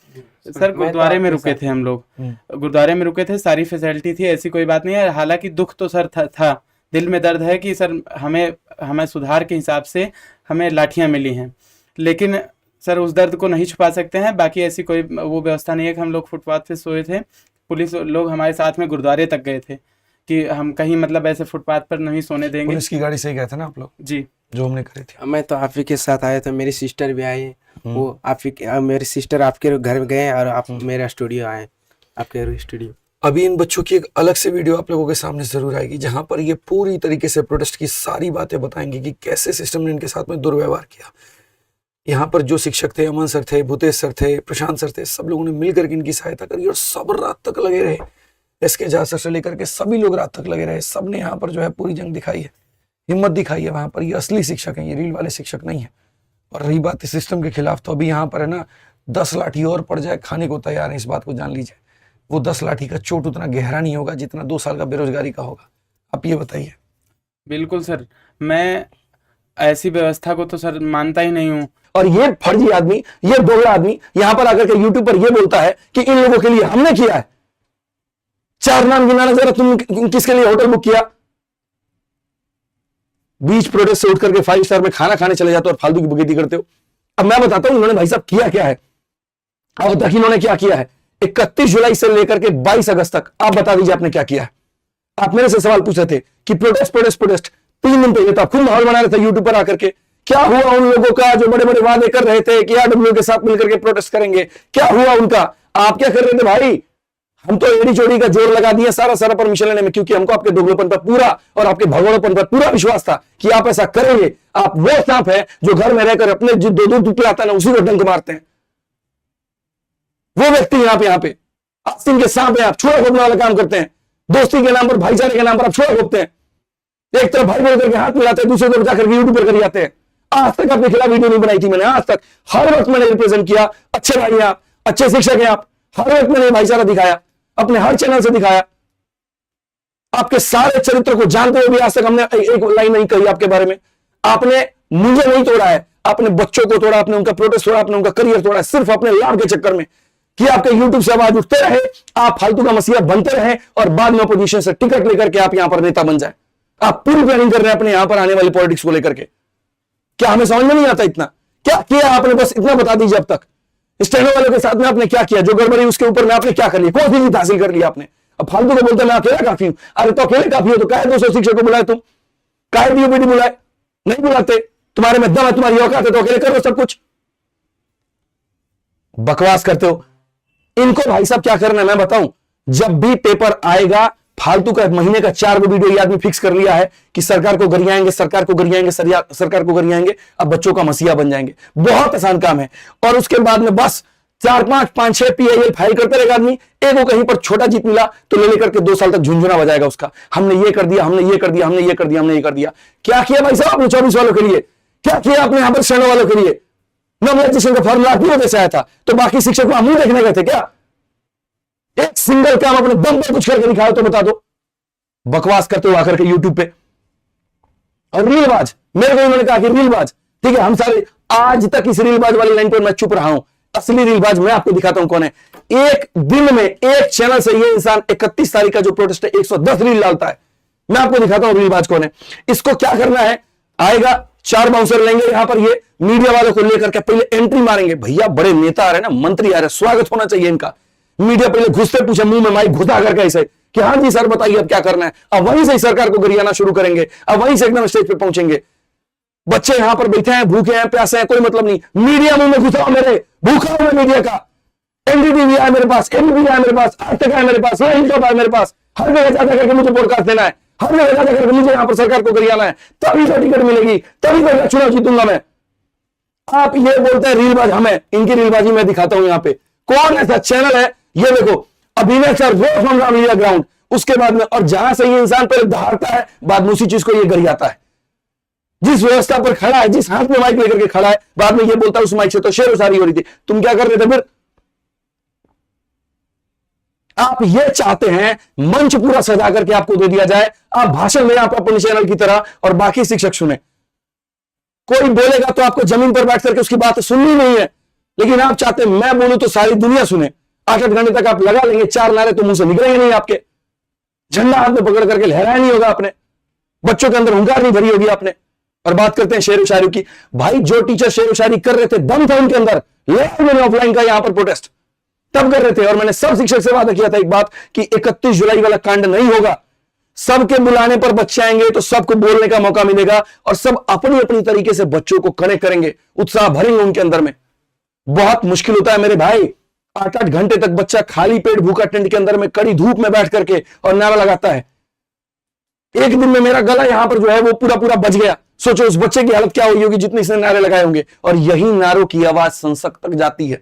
सर, गुरुद्वारे में रुके थे हम लोग, गुरुद्वारे में रुके थे, सारी फैसिलिटी थी, ऐसी कोई बात नहीं है। हालांकि दुख तो सर था, दिल में दर्द है कि सर हमें सुधार के हिसाब से हमें लाठियां मिली हैं, लेकिन सर उस दर्द को नहीं छुपा सकते हैं। बाकी ऐसी कोई वो व्यवस्था नहीं है कि हम लोग फुटपाथ पे सोए थे। पुलिस लोग हमारे साथ में गुरुद्वारे तक गए थे कि हम कहीं मतलब ऐसे फुटपाथ पर नहीं सोने देंगे। पुलिस की गाड़ी से ही गए थे ना आप लोग? जी, जो हमने करे थे। मैं तो आप ही के साथ आया था, मेरी सिस्टर भी आई, वो आप ही मेरी सिस्टर आपके घर गए और आप मेरा स्टूडियो आए, आपके स्टूडियो। अभी इन बच्चों की एक अलग से वीडियो आप लोगों के सामने जरूर आएगी, जहां पर ये पूरी तरीके से प्रोटेस्ट की सारी बातें बताएंगे कि कैसे सिस्टम ने इनके साथ में दुर्व्यवहार किया। यहाँ पर जो शिक्षक थे, अमन सर थे, भूतेश सर थे, प्रशांत सर थे, सब लोगों ने मिलकर के इनकी सहायता करी और सब रात तक लगे रहे। SK झा सर से लेकर के सभी लोग रात तक लगे रहे। सब ने यहाँ पर जो है पूरी जंग दिखाई है, हिम्मत दिखाई है। वहां पर ये असली शिक्षक हैं, ये रील वाले शिक्षक नहीं है। और रही बात इस सिस्टम के खिलाफ, तो अभी यहाँ पर है ना 10 लाठी और पड़ जाए खाने को तैयार है, इस बात को जान लीजिए। वो 10 लाठी का चोट उतना गहरा नहीं होगा जितना 2 साल का बेरोजगारी का होगा। आप ये बताइए। बिल्कुल सर, मैं ऐसी व्यवस्था को तो सर मानता ही नहीं हूँ। और ये फर्जी आदमी, ये दोगला आदमी यहाँ पर आकर के यूट्यूब पर ये बोलता है कि इन लोगों के लिए हमने किया है। 4 नाम गिनाना जरा, तुम किसके लिए होटल बुक किया? बीच प्रोटेस्ट से उठ करके 5 स्टार में खाना खाने चले जाते हो और फालतू की बकैती करते हो। अब मैं बताता हूं इन्होंने भाई साहब किया क्या है, अब तक इन्होंने क्या किया है। 31 जुलाई से लेकर के 22 अगस्त तक आप बता दीजिए आपने क्या किया है। आप मेरे से सवाल पूछ रहे थे कि प्रोटेस्ट प्रोटेस्ट प्रोटेस्ट, 3 दिन पहले तो आप खुद माहौल बना रहे थे यूट्यूब पर आकर के। क्या हुआ उन लोगों का जो बड़े बड़े वादे कर रहे थे कि आरडब्ल्यू के साथ मिलकर के प्रोटेस्ट करेंगे? क्या हुआ उनका? आप क्या कर रहे थे भाई? हम तो एड़ी चोड़ी का जोर लगा दिया सारा परमिशन लेने में, क्योंकि हमको आपके दोगलेपन पर पूरा और आपके भगोड़ेपन पर पूरा विश्वास था कि आप ऐसा करेंगे। आप वो सांप है जो घर में रहकर अपने जो दो दूध पिलाता है ना, उसी को डंक मारते हैं। वो व्यक्ति यहाँ पे आस्तीन के सांप है। आप छोड़ा खोपने वाला काम करते हैं, दोस्ती के नाम पर, भाईचारे के नाम पर आप छोड़ा खोपते हैं। एक तरफ भाई बोल करके हाथ मिलाते हैं, दूसरी तरफ जाकर यूट्यूब पर कर जाते हैं। आज तक अपने खिलाफ वीडियो नहीं बनाई थी मैंने, आज तक हर वक्त मैंने रिप्रेजेंट किया। अच्छे भाई आप, अच्छे शिक्षक हैं आप, हर वक्त मैंने भाईचारा दिखाया, अपने हर चैनल से दिखाया। आपके सारे चरित्र को जानते हुए भी आज तक हमने एक लाइन नहीं कही आपके बारे में। आपने मुझे नहीं तोड़ा है, आपने बच्चों को तोड़ा, आपने उनका प्रोटेस्ट तोड़ा, आपने उनका करियर तोड़ा, सिर्फ अपने लाभ के चक्कर में कि आपके यूट्यूब से आवाज उठते रहे, आप फालतू का मसीहा बनते रहे और बाद में अपोजिशन से टिकट लेकर के आप यहां पर नेता बन जाए। आप पूरी प्लानिंग कर रहे हैं अपने यहां पर आने वाली पॉलिटिक्स को लेकर के। क्या हमें समझ में नहीं आता इतना? क्या किया आपने? बस इतना बता दीजिए। अब तक स्टेनो वालों के साथ में आपने क्या किया? जो गड़बड़ी उसके ऊपर में आपने क्या कर लिया? कौन सी जीत हासिल कर लिया आपने? अब फालतू को बोलते मैं अकेला काफी हूं। अरे तो अकेले काफी हो तो काहे 200 शिक्षक को बुलाए तुम? काहे डीओपीडी बुलाए? नहीं बुलाते। तुम्हारे में दम है, तुम्हारी औकात है तो अकेले करो सब कुछ। बकवास करते हो। इनको भाई साहब क्या करना है मैं बताऊं? जब भी पेपर आएगा, फालतू का महीने का 4 वीडियो ये आदमी फिक्स कर लिया है कि सरकार को गरियाएंगे, सरकार को गरियाएंगे, सरकार को गरियाएंगे, अब बच्चों का मसीहा बन जाएंगे। बहुत आसान काम है। और उसके बाद में बस 4 5 5 6 PIL फाइल करते रहेगा आदमी। एक को कहीं पर छोटा जीत मिला तो ले लेकर के 2 साल तक झुंझुना बजाएगा उसका, हमने ये कर दिया, हमने ये कर दिया, हमने ये कर दिया, हमने ये कर दिया। क्या किया भाई साहब आपने 24 वालों के लिए? क्या किया आपने यहां पर शरणों वालों के लिए? नॉर्मलाइजेशन का फॉर्मूला क्यों वैसे आया था? तो बाकी शिक्षक वहां मुंह देखने गए थे क्या? एक सिंगल काम अपने दम पर कुछ करके दिखाओ तो बता दो। बकवास करते हो आकर के यूट्यूब पे। और रीलबाज, मेरे को उन्होंने कहा कि रीलबाज, ठीक है हम सारे आज तक इस रीलबाज वाली लाइन पर मैं चुप रहा हूं। असली रीलबाज मैं आपको दिखाता हूं कौन है। एक दिन में एक चैनल से ये इंसान 31 तारीख का जो प्रोटेस्ट है 110 रील डालता है। मैं आपको दिखाता हूं रीलबाज कौन है। इसको क्या करना है? आएगा 4 बाउंसर लेंगे यहां पर, ये मीडिया वालों को लेकर के पहले एंट्री मारेंगे। भैया बड़े नेता आ रहे हैं ना, मंत्री आ रहे हैं, स्वागत होना चाहिए इनका। मीडिया पहले घुसते पूछे मुंह में माइक घुसा करके ऐसे कि हाँ जी सर बताइए अब क्या करना है। अब वहीं से सरकार को गरियाना शुरू करेंगे, अब वहीं से एकदम स्टेज पे पहुंचेंगे। बच्चे यहां पर बैठे हैं, भूखे हैं, प्यासे हैं, कोई मतलब नहीं। मीडिया मुंह में घुसा मेरे, भूखा हूं मैं मीडिया का। एनडीटीवी है मेरे पास, एनडीटीवी है मेरे पास, आज तक है मेरे पास, है मेरे पास। हर जगह जा करके मुझे पॉडकास्ट देना है, हर जगह जा करके मुझे यहां पर सरकार को गरियाना है, तभी तो टिकट मिलेगी, तभी तो चुनाव जीतूंगा मैं। आप ये बोलते हैं रीलबाज हमें, इनकी रीलबाजी मैं दिखाता हूं यहाँ पे। कौन ऐसा चैनल है? ये देखो, Abhinay sir rose from media ground. उसके बाद में और जहां से ये इंसान पहले दहाड़ता है, बाद में उसी चीज को ये गरियाता है। जिस व्यवस्था पर खड़ा है, जिस हाथ में माइक लेकर के खड़ा है, बाद में ये बोलता है उस माइक से तो शेर उसारी हो रही थी। तुम क्या कर रहे थे फिर? आप ये चाहते हैं मंच पूरा सजा करके आपको दे दिया जाए, आप भाषण दें आप अपने चैनल की तरह और बाकी शिक्षक सुने। कोई बोलेगा तो आपको जमीन पर बैठ करके उसकी बात सुननी नहीं है, लेकिन आप चाहते हैं मैं बोलूं तो सारी दुनिया सुने। 8-8 घंटे तक आप लगा लेंगे, 4 नारे तो मुंह से निकलेंगे नहीं आपके, झंडा हाथ में पकड़ करके लहराया नहीं होगा आपने, बच्चों के अंदर हुंकार नहीं भरी होगी आपने। और बात करते हैं शेर व शायरी की। भाई जो टीचर शेर व शायरी कर रहे थे, दम था उनके अंदर, ले मैंने ऑफलाइन का यहां पर प्रोटेस्ट तब कर रहे थे। और मैंने सब शिक्षक से वादा किया था एक बात कि 31 जुलाई वाला कांड नहीं होगा। सबके बुलाने पर बच्चे आएंगे तो सबको बोलने का मौका मिलेगा और सब अपनी अपनी तरीके से बच्चों को कनेक्ट करेंगे, उत्साह भरेंगे उनके अंदर में। बहुत मुश्किल होता है मेरे भाई, 8-8 घंटे तक बच्चा खाली पेट भूखा टेंट के अंदर में कड़ी धूप में बैठ करके और नारा लगाता है। एक दिन में मेरा गला यहां पर जो है वो पूरा पूरा बच गया। सोचो उस बच्चे की हालत क्या हुई होगी जितने इसने नारे लगाए होंगे। और यही नारों की आवाज संसद तक जाती है,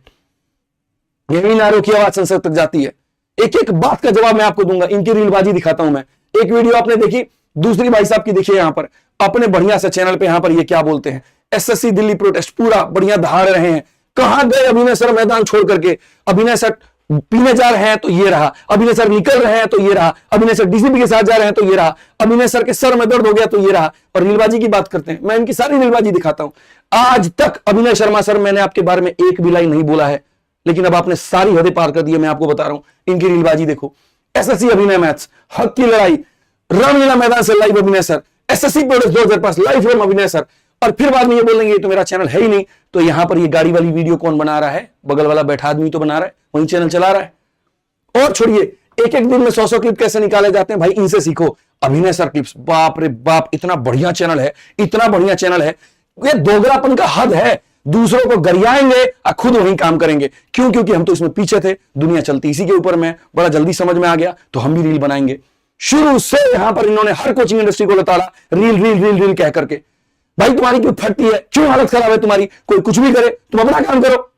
यही नारों की आवाज संसद तक जाती है। एक एक बात का जवाब मैं आपको दूंगा। इनकी रीलबाजी दिखाता हूं मैं। एक वीडियो आपने देखी, दूसरी भाई साहब की देखिए यहां पर अपने बढ़िया से चैनल पे। यहां पर ये क्या बोलते हैं, एसएससी दिल्ली प्रोटेस्ट पूरा बढ़िया दहाड़ रहे हैं। कहां गए अभिनय सर मैदान छोड़ करके? अभिनय सर पीने जा रहे हैं तो ये रहा, अभिनय सर निकल रहे हैं तो ये रहा, अभिनय सर डीसीपी के साथ जा रहे हैं तो ये रहा, अभिनय सर के सर में दर्द हो गया तो ये रहा। और रीलबाजी की बात करते हैं, मैं इनकी सारी रीलबाजी दिखाता हूं। आज तक अभिनय शर्मा सर मैंने आपके बारे में एक भी लाइन नहीं बोला है, लेकिन अब आपने सारी हदें पार कर दी है। मैं आपको बता रहा हूं इनकी रीलबाजी देखो। एसएससी अभिनय मैथ्स, हक की लड़ाई, रामलीला मैदान से लाइव अभिनय sir, SSC protest 2005 live from अभिनय सर। और फिर बाद में ये बोलेंगे ये तो मेरा चैनल है ही नहीं। तो यहां पर ये गाड़ी वाली वीडियो कौन बना रहा है? बगल वाला बैठा आदमी तो बना रहा है, वही चैनल चला रहा है। और छोड़िए, एक एक दिन में 100 क्लिप कैसे निकाले जाते हैं भाई, इनसे सीखो। अभिनय सर क्लिप्स, बाप रे बाप, इतना बढ़िया चैनल है, इतना बढ़िया चैनल है। ये दोगलापन का हद है, दूसरों को गरियाएंगे और खुद वहीं काम करेंगे। क्यों? क्योंकि हम तो इसमें पीछे थे, दुनिया चलती इसी के ऊपर में, बड़ा जल्दी समझ में आ गया तो हम भी रील बनाएंगे। शुरू से यहां पर इन्होंने हर कोचिंग इंडस्ट्री को लताड़ा, रील रील रील रील कह करके। भाई तुम्हारी क्यों फटती है, क्यों हालत खराब है तुम्हारी? कोई कुछ भी करे, तुम अपना काम करो।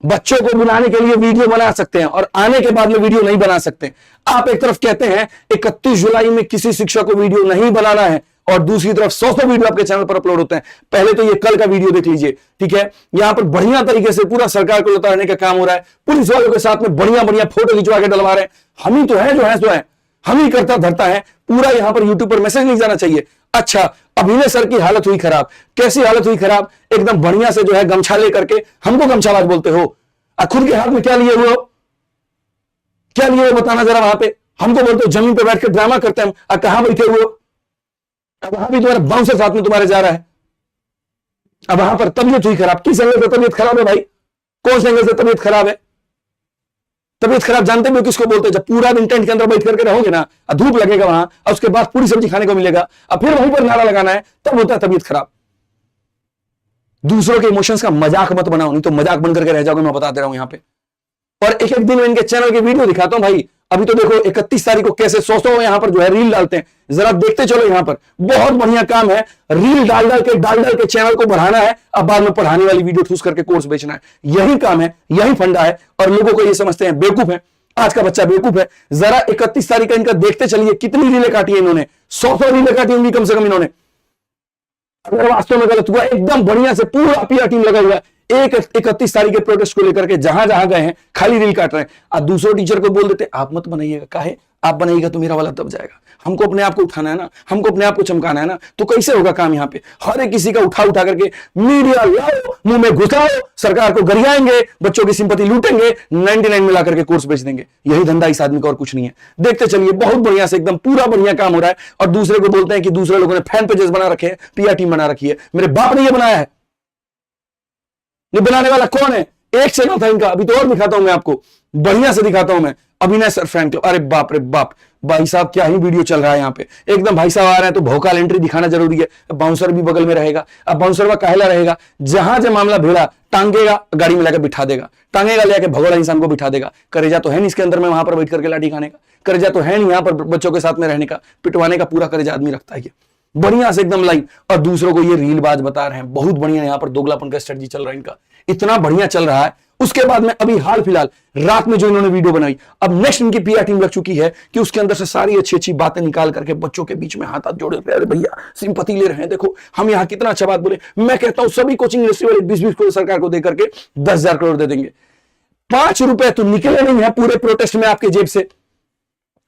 बच्चों को बुलाने के लिए वीडियो बना सकते हैं और आने के बाद में वीडियो नहीं बना सकते। आप एक तरफ कहते हैं 31 जुलाई में किसी शिक्षक को वीडियो नहीं बनाना है और दूसरी तरफ 100 वीडियो आपके चैनल पर अपलोड होते हैं। पहले तो ये कल का वीडियो देख लीजिए, ठीक है। यहां पर बढ़िया तरीके से पूरा सरकार को उतारने का काम हो रहा है, पुलिस वालों के साथ में बढ़िया बढ़िया फोटो खिंचवा के डलवा रहे हैं। हम ही तो है जो है सो है, हम ही करता धरता है पूरा। यहां पर यूट्यूब पर मैसेज नहीं जाना चाहिए। अच्छा, अभिनय सर की हालत हुई खराब। कैसी हालत हुई खराब? एकदम बढ़िया से जो है गमछा लेकर के हमको गमछाबाज बोलते हो, खुद के हाथ में क्या लिए हुए हो, क्या लिए हो बताना जरा। वहां पे हमको बोलते हो जमीन पे बैठ के ड्रामा करते हैं हम, कहां बैठे हुए हो? अब वहां भी तुम्हारे बाउंसर साथ में तुम्हारे जा रहा है। अब वहां पर तबीयत हुई खराब। किस एंगल से तबीयत खराब है भाई? कौन से एंगल से तबीयत खराब है? तबीयत खराब जानते भी हो किसको बोलते हैं? जब पूरा दिन टेंट के अंदर बैठ करके रहोगे ना, धूप लगेगा वहां और उसके बाद पूरी सब्जी खाने को मिलेगा और फिर वहीं पर नारा लगाना है, तब होता है तबीयत खराब। दूसरों के इमोशंस का मजाक मत बनाओ, नहीं तो मजाक बन करके रह जाओगे, मैं बता दे रहा हूं यहां पे। और एक एक दिन में इनके चैनल के वीडियो दिखाता हूं भाई। अभी तो देखो 31 तारीख को कैसे 100 यहां पर जो है रील डालते हैं, जरा देखते चलो। यहां पर बहुत बढ़िया काम है, रील डाल डाल के चैनल को बढ़ाना है, अब बाद में पढ़ाने वाली वीडियो ठूस करके कोर्स बेचना है। यही काम है, यही फंडा है। और लोगों को ये समझते हैं बेवकूफ है, आज का बच्चा बेवकूफ है। जरा 31 तारीख का इनका देखते चलिए कितनी रीलें काटी है इन्होंने। 100 रीलें काटी होंगी कम से कम इन्होंने। अगर वास्तव में गलत हुआ, एकदम बढ़िया से पूरा पीआर टीम लगा हुआ है। 31 तारीख के प्रोटेस्ट को लेकर के जहां जहां गए हैं खाली रील काट रहे हैं। अब दूसरों टीचर को बोल देते आप मत बनाइएगा, काहे? आप बनाइएगा तो मेरा वाला दब जाएगा। हमको अपने आप को उठाना है ना, हमको अपने आप को चमकाना है ना, तो कैसे होगा काम? यहाँ पे हर एक किसी का उठा करके मीडिया लाओ, मुंह में घुसाओ, सरकार को गरियाएंगे, बच्चों की सिंपैथी लूटेंगे, 99 मिला करके कोर्स बेच देंगे। यही धंधा इस आदमी का और कुछ नहीं है। देखते चलिए, बहुत बढ़िया से एकदम पूरा बढ़िया काम हो रहा है। और दूसरे को बोलते हैं कि दूसरे लोगों ने फैन पेजेस बना रखे हैं, पीआर टीम बना रखी है। मेरे बाप ने ये बनाया है। ये बनाने वाला कौन है? एक चैनल था इनका, अभी तो और दिखाता हूं मैं आपको, बढ़िया से दिखाता हूं मैं। अभिनय सर फैन क्लब, अरे बाप रे बाप, भाई साहब क्या ही वीडियो चल रहा है यहाँ पे। एकदम भाई साहब आ रहे हैं तो भौकाल एंट्री दिखाना जरूरी है। बाउंसर भी बगल में रहेगा। अब बाउंसर काहेला रहेगा? जहां जब मामला भिड़ा, टांगेगा, गाड़ी में लाकर बिठा देगा, टांगेगा, लेके भगोड़ा इंसान को बिठा देगा। करेजा तो है नहीं इसके अंदर में वहां पर बैठ करके लाठी खाने का, करेजा तो है नहीं यहाँ पर बच्चों के साथ में रहने का, पिटवाने का पूरा करेजा आदमी रखता है। ये बढ़िया से एकदम लाइव, और दूसरों को ये रीलबाज बता रहे हैं। बहुत बढ़िया यहाँ पर दोगलापन का स्ट्रेटजी चल रहा है इनका, इतना बढ़िया चल रहा है। उसके बाद में अभी हाल फिलहाल रात में जो इन्होंने वीडियो बनाई, अब नेक्स्ट इनकी पीआर टीम लग चुकी है कि उसके अंदर से सारी अच्छी अच्छी बातें निकाल करके बच्चों के बीच में हाथ हाथ जोड़े, अरे भैया सिंपैथी ले रहे हैं, देखो हम यहाँ कितना अच्छा बात बोले। मैं कहता हूं सभी कोचिंग इंडस्ट्री वाले 20-20 करोड़ सरकार को देकर के 10,000 करोड़ दे देंगे। 5 रुपए तो निकले नहीं है पूरे प्रोटेस्ट में आपके जेब से,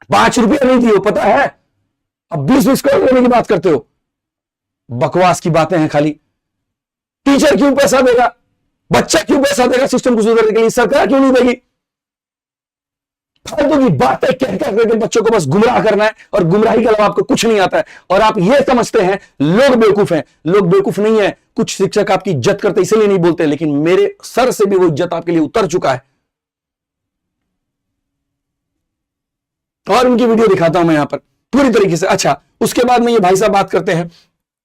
5 रुपया नहीं दिए, पता है। अब 20-20 करोड़ देने की बात करते हो, बकवास की बातें हैं खाली। टीचर क्यों पैसा देगा? बच्चा क्यों पैसा देगा सिस्टम को सुधारने के लिए? सरकार क्यों नहीं देगी? फालतू की बातें कह करके बच्चों को बस गुमराह करना है, और गुमराही के अलावा आपको कुछ नहीं आता है। और आप ये समझते हैं लोग बेवकूफ हैं। लोग बेवकूफ नहीं है। कुछ शिक्षक आपकी इज्जत करते इसलिए नहीं बोलते, लेकिन मेरे सर से भी वो इज्जत आपके लिए उतर चुका है। और उनकी वीडियो दिखाता हूं मैं यहां पर पूरी तरीके से। अच्छा, उसके बाद में ये भाई साहब बात करते हैं,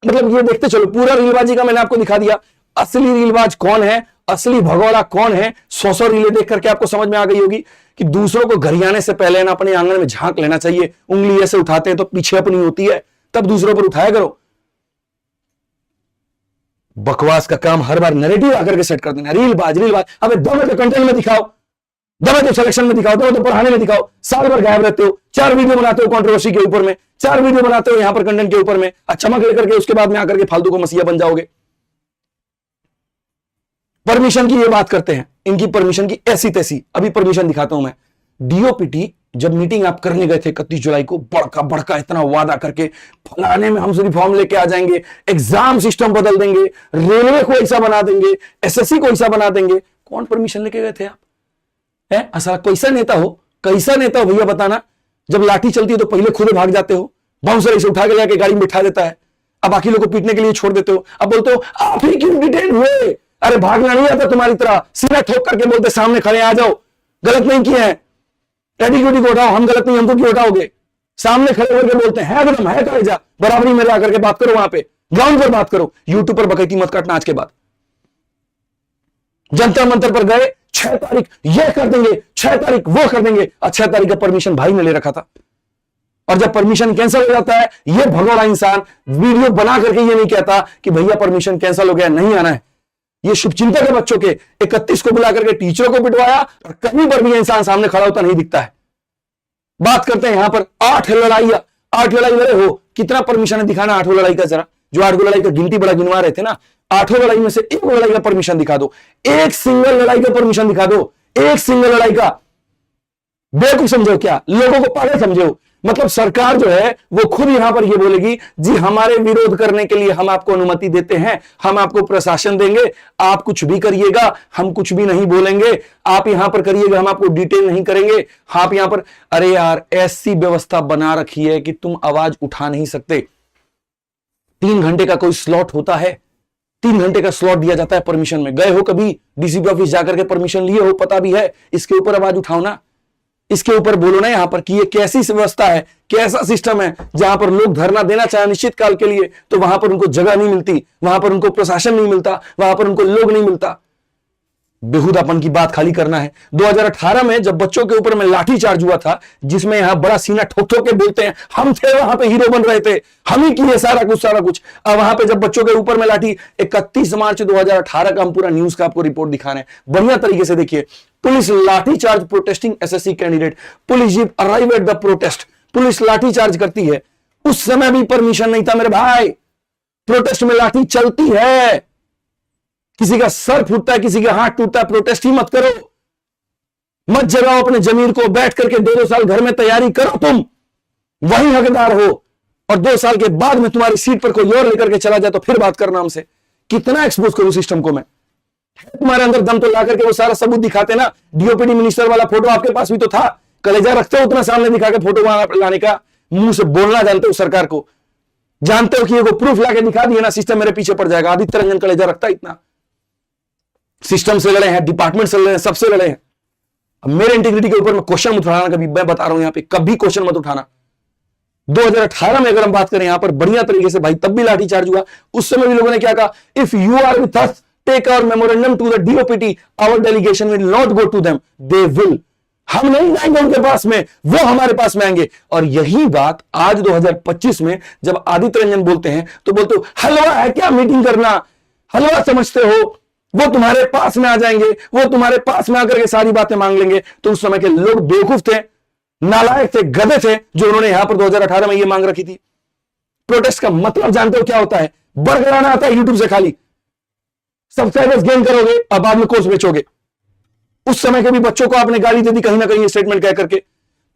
मतलब ये देखते चलो, पूरा रीलबाजी का मैंने आपको दिखा दिया। असली रीलबाज कौन है, असली भगोड़ा कौन है, 100 रीलें देख करके आपको समझ में आ गई होगी कि दूसरों को गरियाने से पहले ना अपने आंगन में झांक लेना चाहिए। उंगली ऐसे उठाते हैं तो पीछे अपनी होती है, तब दूसरों पर उठाया करो। बकवास का काम हर बार नैरेटिव आकर के सेट कर देना, रीलबाज रीलबाज। अबे दबे तो कंटेंट में दिखाओ, दबे तो सिलेक्शन में दिखाओ, दबे तो पढ़ाने में दिखाओ। साल भर गायब रहते हो, 4 वीडियो बनाते हो कंट्रोवर्सी के ऊपर में, 4 वीडियो बनाते हो यहां पर कंटेंट के ऊपर में, चमक लेकर के उसके बाद में आकर के फालतू को मसीहा बन जाओगे। परमिशन की ये बात करते हैं, इनकी परमिशन की ऐसी तैसी। अभी परमिशन दिखाता हूं मैं। डीओपीटी जब मीटिंग आप करने गए थे 31 जुलाई को, बड़का बड़का इतना वादा करके, फलाने में हम रिफॉर्म लेके आ जाएंगे, एग्जाम सिस्टम बदल देंगे, रेलवे को ऐसा बना देंगे, एसएससी को ऐसा बना देंगे। कौन परमिशन लेके गए थे आप? है असल कैसा नेता हो, कैसा नेता हो भैया बताना। जब लाठी चलती है तो पहले खुद भाग जाते हो, बाउंसर ऐसे उठा के लेके गाड़ी में बिठा देता है, अब बाकी लोगों को पीटने के लिए छोड़ देते हो। अब बोलते हो आप ही क्यों डिटेन हुए? अरे भागना नहीं आता तुम्हारी तरह, सीधा ठोक करके बोलते सामने खड़े आ जाओ, गलत नहीं किए हैं। एटीट्यूड को हटाओ, हम गलत नहीं, हमको क्यों हटाओगे? सामने खड़े होकर बोलते हैं एकदम है कलेजा, बराबरी में आकर के बात करो, वहां पे ग्राउंड पर बात करो, यूट्यूब पर बकैती मत काटना आज के बाद। जंतर मंतर पर गए, 6 तारीख ये कर देंगे, 6 तारीख वो कर देंगे, और 6 तारीख का परमिशन भाई ने ले रखा था। और जब परमिशन कैंसिल हो जाता है, ये भगोड़ा इंसान वीडियो बना करके ये नहीं कहता कि भैया परमिशन कैंसिल हो गया, नहीं आना है। ये शुभचिंतक के बच्चों के 31 को बुला करके टीचरों को पिटवाया, और कहीं पर भी इंसान सामने खड़ा होता नहीं दिखता है। बात करते हैं यहां पर 8 लड़ाइयां, 8 लड़ाई लड़े हो, कितना परमिशन है दिखाना 8 लड़ाई का जरा। जो 8 लड़ाई का गिनती बड़ा गिनवा रहे थे ना, 8 लड़ाई में से 1 लड़ाई का परमिशन दिखा दो, एक सिंगल लड़ाई का परमिशन दिखा दो, एक सिंगल लड़ाई का। बेवकूफ समझो क्या, लोगों को पागल समझो? मतलब सरकार जो है वो खुद यहां पर ये बोलेगी जी हमारे विरोध करने के लिए हम आपको अनुमति देते हैं, हम आपको प्रशासन देंगे, आप कुछ भी करिएगा, हम कुछ भी नहीं बोलेंगे, आप यहां पर करिएगा, हम आपको डिटेल नहीं करेंगे, आप यहां पर। अरे यार, ऐसी व्यवस्था बना रखी है कि तुम आवाज उठा नहीं सकते। 3 घंटे का कोई स्लॉट होता है, 3 घंटे का स्लॉट दिया जाता है परमिशन में। गए हो कभी डीसीपी ऑफिस जाकर के परमिशन लिए हो, पता भी है, इसके ऊपर आवाज उठाओ ना, इसके ऊपर बोलो ना यहां पर कि ये कैसी व्यवस्था है, कैसा सिस्टम है, जहां पर लोग धरना देना चाहे निश्चित काल के लिए तो वहां पर उनको जगह नहीं मिलती, वहां पर उनको प्रशासन नहीं मिलता, वहां पर उनको लोग नहीं मिलता। बेहुदापन की बात खाली करना है। 2018 में जब बच्चों के ऊपर में लाठी चार्ज हुआ था, जिसमें यहां बड़ा सीना ठोक ठोक के बोलते हैं हम थे वहां पे, हीरो बन रहे थे, हम ही किए सारा कुछ। अब वहां पे जब बच्चों के ऊपर में लाठी, 31 मार्च 2018 का हम पूरा न्यूज का आपको रिपोर्ट दिखा रहे हैं, बढ़िया तरीके से देखिए। पुलिस लाठी charge protesting SSC candidate, police jeep arrive at the protest, police लाठी चार्ज करती है। उस समय भी परमिशन नहीं था मेरे भाई, प्रोटेस्ट में लाठी चलती है, किसी का सर फूटता है, किसी का हाथ टूटता है, प्रोटेस्ट ही मत करो, मत जगाओ अपने जमीर को, बैठ करके 2 साल घर में तैयारी करो, तुम वही हकदार हो, और 2 साल के बाद में तुम्हारी सीट पर कोई और लेकर के चला जाए तो फिर बात करना हमसे। कितना एक्सपोज करूं सिस्टम को मैं? तुम्हारे अंदर दम तो ला करके वो सारा सबूत दिखाते ना। डीओपीडी मिनिस्टर वाला फोटो आपके पास भी तो था, कलेजा रखते हो उतना सामने दिखा के फोटो लाने का, मुंह से बोलना जानते हो सरकार को, जानते हो कि ये प्रूफ लाके दिखा दिए ना, सिस्टम मेरे पीछे पड़ जाएगा। आदित्य रंजन कलेजा रखता इतना? सिस्टम से लड़े हैं, डिपार्टमेंट से लड़े हैं, सबसे लड़े हैं। अब मेरे इंटीग्रिटी के ऊपर में क्वेश्चन मत उठाना कभी, मैं बता रहा हूं यहां पे, कभी क्वेश्चन मत उठाना। 2018 में अगर हम बात करें यहां पर बढ़िया तरीके से भाई, तब भी लाठी चार्ज हुआ। उस समय भी लोगों ने क्या कहा, if you are with us take our memorandum to the DOPT, our delegation will not go to them, they will. हम नहीं जाएंगे उनके पास में, वो हमारे पास में आएंगे। और यही बात आज 2025 में जब आदित्य रंजन बोलते हैं तो बोलते हो हलवा है क्या मीटिंग करना, हलवा समझते हो, वो तुम्हारे पास में आ जाएंगे, वो तुम्हारे पास में आकर के सारी बातें मांग लेंगे। तो उस समय के लोग बेवकूफ थे, नालायक थे, गधे थे, जो उन्होंने यहां पर 2018 में ये मांग रखी थी। प्रोटेस्ट का मतलब जानते हो क्या होता है? बरगराना आता है यूट्यूब से, खाली सब्सक्राइबर्स गेन करोगे और बाद में कोर्स बेचोगे। उस समय के भी बच्चों को आपने गाली दे दी कहीं ना कहीं स्टेटमेंट कह करके।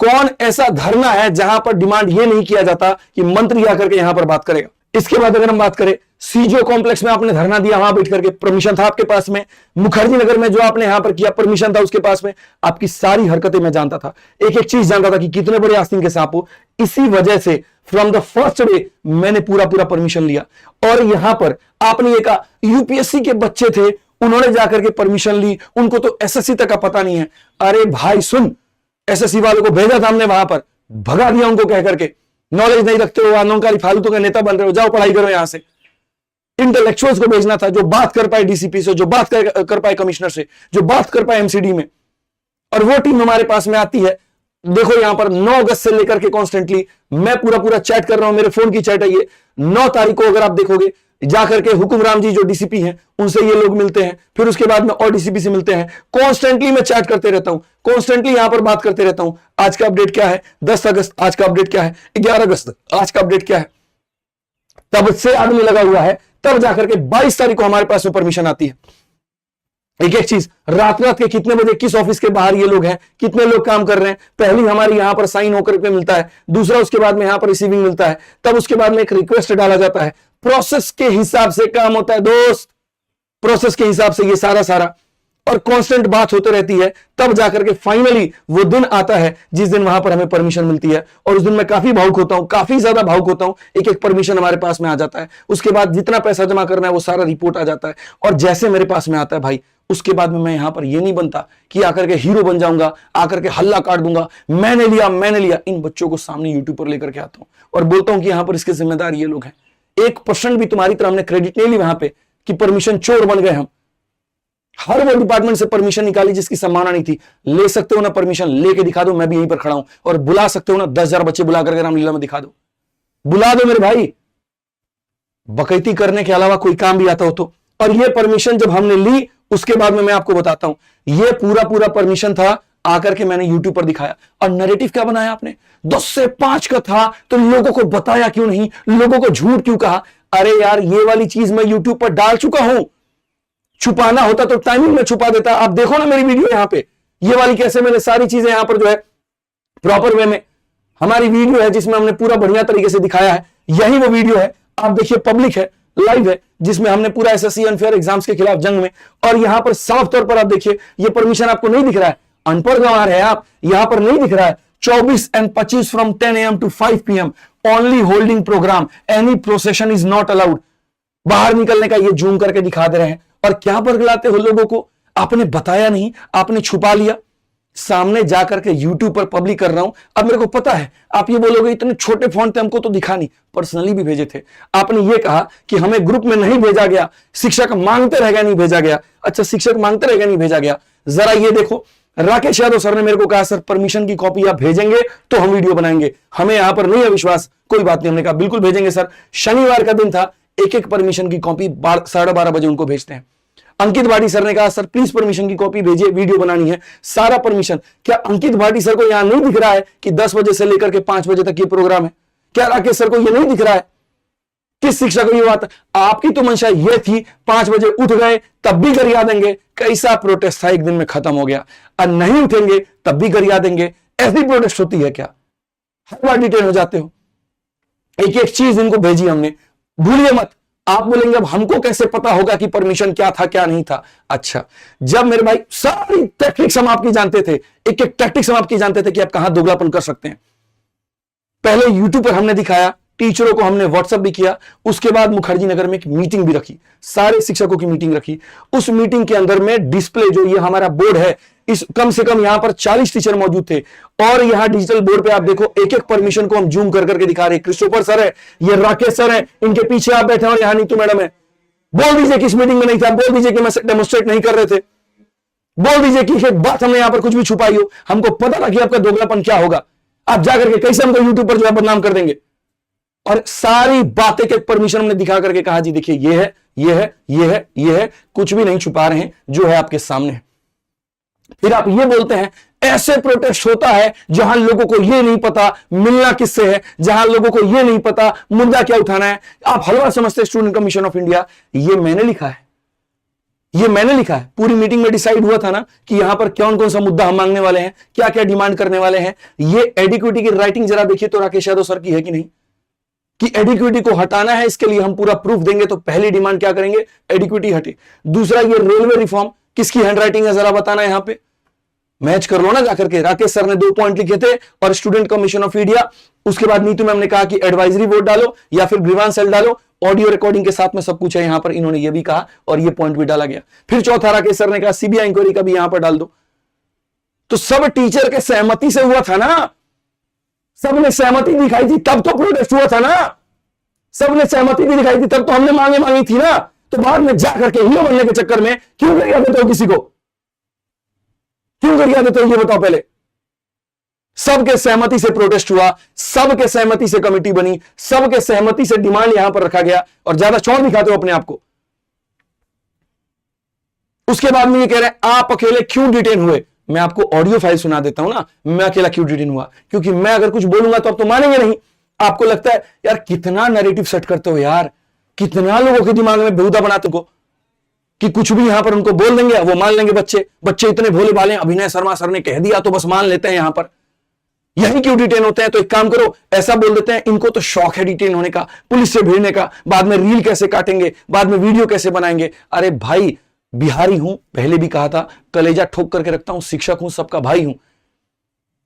कौन ऐसा धरना है जहां पर डिमांड ये नहीं किया जाता कि मंत्री आकर के यहां पर बात करेगा? इसके बाद अगर हम बात करें, सीजीओ कॉम्प्लेक्स में आपने धरना दिया, वहां बैठ करके परमिशन था आपके पास में। मुखर्जी नगर में जो आपने यहां पर किया, परमिशन था उसके पास में। आपकी सारी हरकतें मैं जानता था, एक एक चीज जानता था कि कितने बड़े आस्तीन के सांप हो। इसी वजह से फ्रॉम द फर्स्ट डे मैंने पूरा परमिशन लिया। और यहां पर आपने ये कहा यूपीएससी के बच्चे थे, उन्होंने जाकर के परमिशन ली, उनको तो एसएससी तक का पता नहीं है। अरे भाई सुन, एसएससी वालों को भेजा था हमने वहां पर, भगा दिया उनको कह करके नॉलेज नहीं रखते हो, आंदोलनकारी फालतू के नेता बन रहे हो, जाओ पढ़ाई करो यहां से। इंटेलेक्चुअल्स को भेजना था, जो बात कर पाए डीसीपी से, जो बात कर पाए कमिश्नर से, जो बात कर पाए एमसीडी में। और वो टीम हमारे पास में आती है। देखो यहां पर 9 अगस्त से लेकर के कॉन्स्टेंटली मैं पूरा चैट कर रहा हूं, मेरे फोन की चैट है ये। 9 तारीख को अगर आप देखोगे जाकर के हुकुमराम जी जो डीसीपी हैं उनसे ये लोग मिलते हैं, फिर उसके बाद में और डीसीपी से मिलते हैं। कॉन्स्टेंटली मैं चैट करते रहता हूं, कॉन्स्टेंटली यहां पर बात करते रहता हूं। आज का अपडेट क्या है, 10 अगस्त आज का अपडेट क्या है, 11 अगस्त आज का अपडेट क्या है। तब से आदमी लगा हुआ है, तब जाकर के 22 तारीख को हमारे पास में परमिशन आती है। एक एक चीज, रात के कितने बजे किस ऑफिस के बाहर ये लोग हैं, कितने लोग काम कर रहे हैं, पहली हमारी यहां पर साइन होकर के मिलता है, दूसरा उसके बाद में यहां पर रिसीविंग मिलता है, तब उसके बाद में एक रिक्वेस्ट डाला जाता है। प्रोसेस के हिसाब से काम होता है दोस्त, प्रोसेस के हिसाब से ये सारा और कांस्टेंट बात होती रहती है। तब जाकर के फाइनली वो दिन आता है जिस दिन वहां पर हमें परमिशन मिलती है। और उस दिन मैं काफी भावुक होता हूं, काफी ज्यादा भावुक होता हूं। एक एक परमिशन हमारे पास में आ जाता है, उसके बाद जितना पैसा जमा करना है वो सारा रिपोर्ट आ जाता है। और जैसे मेरे पास में आता है भाई, उसके बाद में मैं यहां पर ये नहीं बनता कि आकर के हीरो बन जाऊंगा, आकर के हल्ला काट दूंगा, मैंने लिया। इन बच्चों को सामने यूट्यूब पर लेकर के आता हूं और बोलता हूं कि यहां पर इसके जिम्मेदार ये लोग हैं। 1% भी तुम्हारी तरह हमने क्रेडिट नहीं ली वहां पे कि परमिशन चोर बन गए हम। हर वो डिपार्टमेंट से परमिशन निकाली जिसकी संभावना नहीं थी। ले सकते हो ना परमिशन, लेके दिखा दो, मैं भी यहीं पर खड़ा हूं। और बुला सकते हो ना 10,000 बच्चे बुला करके रामलीला में दिखा दो, बुला दो मेरे भाई। बकैती करने के अलावा कोई काम भी आता हो तो। और ये परमिशन जब हमने ली उसके बाद में मैं आपको बताता हूं, ये पूरा परमिशन था, आकर के मैंने यूट्यूब पर दिखाया। और नैरेटिव क्या बनाया आपने? 10 से 5 का था तो लोगों को बताया क्यों नहीं, लोगों को झूठ क्यों कहा? अरे यार ये वाली चीज मैं यूट्यूब पर डाल चुका हूं, छुपाना होता तो टाइमिंग में छुपा देता। आप देखो ना मेरी वीडियो यहां पे, ये वाली कैसे मैंने सारी चीजें यहां पर जो है प्रॉपर वे में हमारी वीडियो है जिसमें हमने पूरा बढ़िया तरीके से दिखाया है। यही वो वीडियो है, आप देखिए, पब्लिक है, लाइव है, जिसमें हमने पूरा एसएससी अनफेयर एग्जाम्स के खिलाफ जंग में। और यहां पर साफ तौर पर आप देखिए, ये परमिशन आपको नहीं दिख रहा है, अनपढ़ गंवार है आप, यहां पर नहीं दिख रहा है। 24 and 25 from 10 AM to 5 PM only holding program, any procession is not allowed. बाहर निकलने का ये जूम करके दिखा दे रहे हैं। और क्या बरगलाते हो लोगों को? आपने बताया नहीं, आपने छुपा लिया। सामने जाकर के यूट्यूब पर पब्लिक कर रहा हूं। अब मेरे को पता है आप ये बोलोगे इतने छोटे फॉन्ट थे, हमको तो दिखा नहीं, पर्सनली भी भेजे थे। आपने ये कहा कि हमें ग्रुप में नहीं भेजा गया, शिक्षक मांगते रह गया नहीं भेजा गया। अच्छा, शिक्षक मांगते रह गया नहीं भेजा गया। जरा ये देखो, राकेश यादव सर ने मेरे को कहा सर परमिशन की कॉपी आप भेजेंगे तो हम वीडियो बनाएंगे। हमें यहां पर नहीं है विश्वास, कोई बात नहीं। हमने कहा बिल्कुल भेजेंगे सर। शनिवार का दिन था, एक परमिशन की कॉपी 12:30 बजे उनको भेजते हैं। अंकित भाटी सर ने कहा सर प्लीज परमिशन की कॉपी भेजिए, वीडियो बनानी है, सारा परमिशन। क्या अंकित भाटी सर को यहां नहीं दिख रहा है कि 10 बजे से लेकर के 5 बजे तक ये प्रोग्राम है? क्या राकेश सर को ये नहीं दिख रहा है? किस शिक्षक को ये बात? आपकी तो मंशा ये थी 5 बजे उठ गए तब भी गरिया देंगे। कैसा प्रोटेस्ट था, एक दिन में खत्म हो गया। और नहीं उठेंगे तब भी गरिया देंगे। ऐसी प्रोटेस्ट होती है क्या? हर बार डिटेल हो जाते हो। एक एक चीज इनको भेजी हमने, भूलिए मत। आप बोलेंगे अब हमको कैसे पता होगा कि परमिशन क्या था क्या नहीं था? अच्छा, जब मेरे भाई सारी टैक्टिक्स हम आपकी जानते थे, एक एक टैक्टिक्स हम आपकी जानते थे कि आप कहां दोगलापन कर सकते हैं। पहले यूट्यूब पर हमने दिखाया, टीचरों को हमने व्हाट्सएप भी किया, उसके बाद मुखर्जी नगर में एक मीटिंग भी रखी, सारे शिक्षकों की मीटिंग रखी। उस मीटिंग के अंदर में डिस्प्ले जो ये हमारा बोर्ड है, इस कम से कम यहां पर 40 टीचर मौजूद थे। और यहां डिजिटल बोर्ड पे आप देखो, एक एक परमिशन को हम जूम कर करके दिखा रहे हैं। क्रिस्टोफर सर है, ये राकेश सर है, इनके पीछे आप बैठे और यहां नीतू मैडम है। बोल दीजिए कि इस मीटिंग में नहीं था, बोल दीजिए कि मैं डेमोन्स्ट्रेट नहीं कर रहे थे, बोल दीजिए कि एक बात हमने यहां पर कुछ भी छुपाई हो। हमको पता था कि आपका दोगलापन क्या होगा। आप जाकर के कैसे हमको यूट्यूब पर जो है बदनाम कर देंगे। और सारी बातें के परमिशन हमने दिखा करके कहा जी देखिए ये है, ये है, ये है, ये है, कुछ भी नहीं छुपा रहे हैं, जो है आपके सामने। फिर आप ये बोलते हैं ऐसे प्रोटेस्ट होता है जहां लोगों को ये नहीं पता मिलना किससे है, जहां लोगों को ये नहीं पता मुद्दा क्या उठाना है। आप हलवा समझते स्टूडेंट कमीशन ऑफ इंडिया, ये मैंने लिखा है, ये मैंने लिखा है। पूरी मीटिंग में डिसाइड हुआ था ना कि यहां पर कौन कौन सा मुद्दा हम मांगने वाले हैं, क्या क्या डिमांड करने वाले हैं। ये एडिक्विटी की राइटिंग जरा देखिए तो राकेश यादव सर की है कि नहीं, कि एडिक्विटी को हटाना है, इसके लिए हम पूरा प्रूफ देंगे। तो पहली डिमांड क्या करेंगे, एडिक्विटी हटे। दूसरा ये रेलवे रिफॉर्म, किसकी हैंडराइटिंग है जरा बताना यहां पे, मैच कर लो ना जाकर के। राकेश सर ने 2 पॉइंट लिखे थे और स्टूडेंट कमीशन ऑफ इंडिया। उसके बाद नीतू मैम ने कहा कि एडवाइजरी बोर्ड डालो या फिर ग्रीवांस सेल डालो, ऑडियो रिकॉर्डिंग के साथ में सब कुछ है यहां पर, इन्होंने ये भी कहा और ये पॉइंट भी डाला गया। फिर चौथा राकेश सर ने कहा सीबीआई इंक्वायरी का भी यहां पर डाल दो। तो सब टीचर के सहमति से हुआ था ना, सबने सहमति दिखाई थी तब तो प्रोटेस्ट हुआ था ना, सबने सहमति भी दिखाई थी तब तो हमने मांगी थी ना। तो बाद में जाकर के हीरो बनने के चक्कर में क्यों गरिया देते हो किसी को, क्यों गरिया देते हो ये बताओ पहले। सबके सहमति से प्रोटेस्ट हुआ, सबके सहमति से कमेटी बनी, सबके सहमति से डिमांड यहां पर रखा गया और ज्यादा चौड़ दिखाते हो अपने आप को। उसके बाद में ये कह रहे हैं आप अकेले क्यों डिटेन हुए। मैं आपको ऑडियो फाइल सुना देता हूं ना, मैं अकेला क्यों डिटेन हुआ, क्योंकि मैं अगर कुछ बोलूंगा तो आप तो मानेंगे नहीं। आपको लगता है यार कितना नैरेटिव सेट करते हो यार, कितना लोगों के दिमाग में बेहुदा बनाते हो कि कुछ भी यहां पर उनको बोल देंगे वो मान लेंगे। बच्चे इतने भोले भाले हैं, अभिनय शर्मा सर ने कह दिया तो बस मान लेते हैं यहां पर। यही क्यों डिटेन होते हैं। तो एक काम करो, ऐसा बोल देते हैं इनको तो शौक है डिटेन होने का, पुलिस से भिड़ने का, बाद में रील कैसे काटेंगे, बाद में वीडियो कैसे बनाएंगे। अरे भाई बिहारी हूं, पहले भी कहा था, कलेजा ठोक करके रखता हूं, शिक्षक हूं, सबका भाई हूं।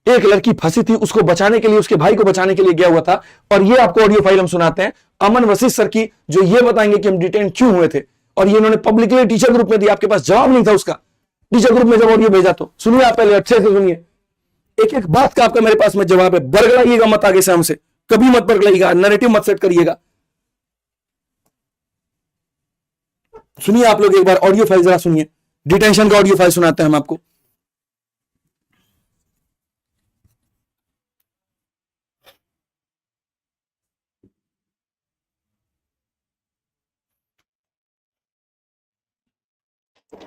एक लड़की फंसी थी, उसको बचाने के लिए, उसके भाई को बचाने के लिए गया हुआ था। और ये आपको ऑडियो फाइल हम सुनाते हैं अमन वशिष्ठ सर की, जो ये बताएंगे कि हम डिटेन क्यों हुए थे। और ये इन्होंने पब्लिकली टीचर ग्रुप में दिया, आपके पास जवाब नहीं था उसका। टीचर ग्रुप में जब ऑडियो भेजा तो सुनिए, आप पहले अच्छे से सुनिए, एक एक बात का आपका मेरे पास में जवाब है। बरगलाइएगा मत आगे से हमसे, कभी मत बरगलाइएगा, नैरेटिव मत सेट करिएगा। सुनिए आप लोग एक बार ऑडियो फाइल जरा सुनिए, डिटेंशन का ऑडियो फाइल सुनाते हैं हम आपको।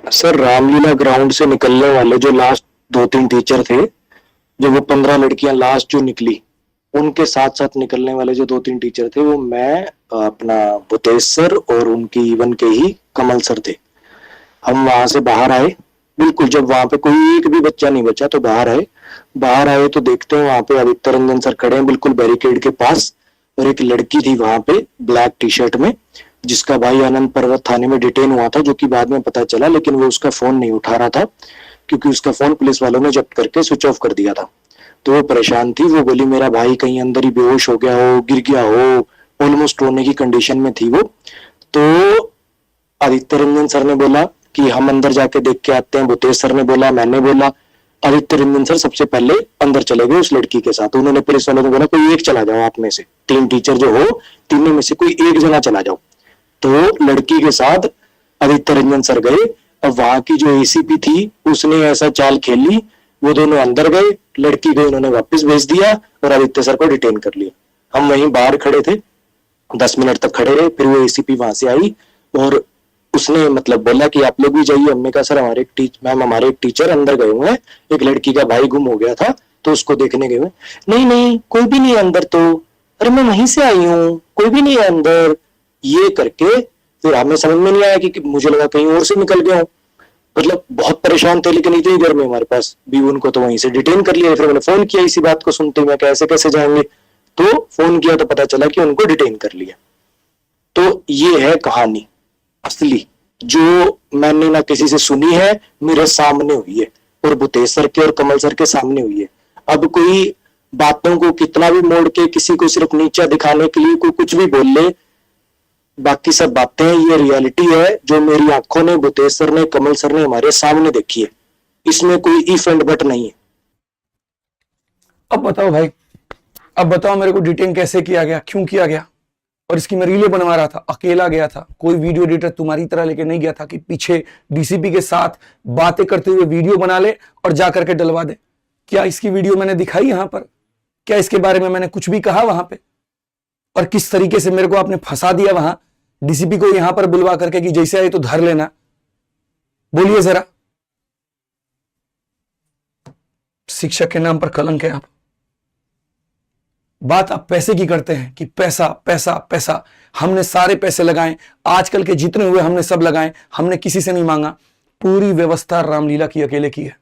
सर, रामलीला ग्राउंड से निकलने वाले जो लास्ट 2-3 टीचर थे, जो वो 15 लड़कियां लास्ट जो निकली, उनके साथ साथ निकलने वाले जो 2-3 टीचर थे, वो मैं, अपना भूतेश सर और उनकी इवन के ही कमल सर थे। हम वहां से बाहर आए, बिल्कुल जब वहां पे कोई एक भी बच्चा नहीं बचा तो बाहर आए तो देखते हैं वहां पे आदित्य रंजन सर खड़े हैं बिल्कुल बैरिकेड के पास, और एक लड़की थी वहां पे ब्लैक टी शर्ट में, जिसका भाई आनंद पर्वत थाने में डिटेन हुआ था, जो कि बाद में पता चला, लेकिन वो उसका फोन नहीं उठा रहा था क्योंकि उसका फोन पुलिस वालों ने जब्त करके स्विच ऑफ कर दिया था। तो वो परेशान थी, वो बोली मेरा भाई कहीं अंदर ही बेहोश हो गया हो, गिर गया हो, ऑलमोस्ट रोने की कंडीशन में थी वो। तो आदित्य रंजन सर ने बोला कि हम अंदर जाके देख के आते हैं, भूतेश सर ने बोला, मैंने बोला। आदित्य रंजन सर सबसे पहले अंदर चले गए उस लड़की के साथ। उन्होंने पुलिस वालों को बोला कोई एक चला जाओ, आप में से 3 टीचर जो हो, तीनों में से कोई एक जना चला जाओ। तो लड़की के साथ आदित्य रंजन सर गए। अब वहां की जो एसीपी थी उसने ऐसा चाल खेली, वो दोनों अंदर गए, लड़की को इन्होंने वापस भेज दिया और आदित्य सर को डिटेन कर लिया। हम वहीं बाहर खड़े थे, 10 मिनट तक खड़े रहे, फिर वो एसीपी वहां से आई और उसने मतलब बोला कि आप लोग भी जाइए। हमने कहा सर हमारे एक टीचर अंदर गए हुए हैं, एक लड़की का भाई गुम हो गया था तो उसको देखने गए हुए। नहीं कोई भी नहीं है अंदर। तो अरे मैं वहीं से आई हूँ, कोई भी नहीं है अंदर। ये करके फिर हमें समझ में नहीं आया कि मुझे लगा कहीं और से निकल गया हूँ, मतलब बहुत परेशान थे। लेकिन इतनी देर में हमारे पास भी उनको तो वहीं से डिटेन कर लिया। फिर मैंने फोन किया इसी बात को सुनते हुए, कैसे कैसे जाएंगे, तो फोन किया तो पता चला कि उनको डिटेन कर लिया। तो ये है कहानी असली, जो मैंने ना किसी से सुनी है, मेरे सामने हुई है, और भूतेश सर के और कमल सर के सामने हुई है। अब कोई बातों को कितना भी मोड़ के किसी को सिर्फ नीचा दिखाने के लिए कोई कुछ भी बोल ले, बाकी सब बातें ये रियलिटी है जो मेरी आंखों ने, भूतेश सर ने, कमल सर ने हमारे सामने देखी है। इसमें कोई इफ एंड बट नहीं है। अब बताओ भाई, अब बताओ मेरे को डिटेन कैसे किया गया, क्यों किया गया? और इसकी मैं रीलें बनवा रहा था, अकेला गया था, कोई वीडियो एडिटर तुम्हारी तरह लेके नहीं गया था कि पीछे डीसीपी के साथ बातें करते हुए वीडियो बना ले और जा करके डलवा दे। क्या इसकी वीडियो मैंने दिखाई यहां पर? क्या इसके बारे में मैंने कुछ भी कहा वहां पे? और किस तरीके से मेरे को आपने फंसा दिया वहां डीसीपी को यहां पर बुलवा करके कि जैसे आए तो धर लेना? बोलिए जरा। शिक्षक के नाम पर कलंक है आप। बात आप पैसे की करते हैं कि पैसा पैसा पैसा। हमने सारे पैसे लगाए, आजकल के जितने हुए हमने सब लगाए, हमने किसी से नहीं मांगा। पूरी व्यवस्था रामलीला की अकेले की है,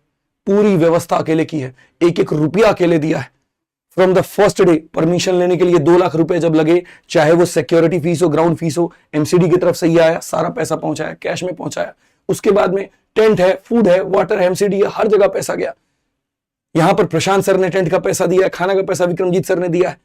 पूरी व्यवस्था अकेले की है, एक एक रुपया अकेले दिया है। From the first day permission लेने के लिए 2 लाख रुपए जब लगे, चाहे वो सिक्योरिटी फीस हो, ग्राउंड फीस हो, एमसीडी की तरफ से ही आया, सारा पैसा पहुंचाया, कैश में पहुंचाया। उसके बाद में टेंट है, फूड है, वाटर है, एमसीडी है, हर जगह पैसा गया। यहां पर प्रशांत सर ने टेंट का पैसा दिया है, खाना का पैसा विक्रमजीत सर ने दिया है।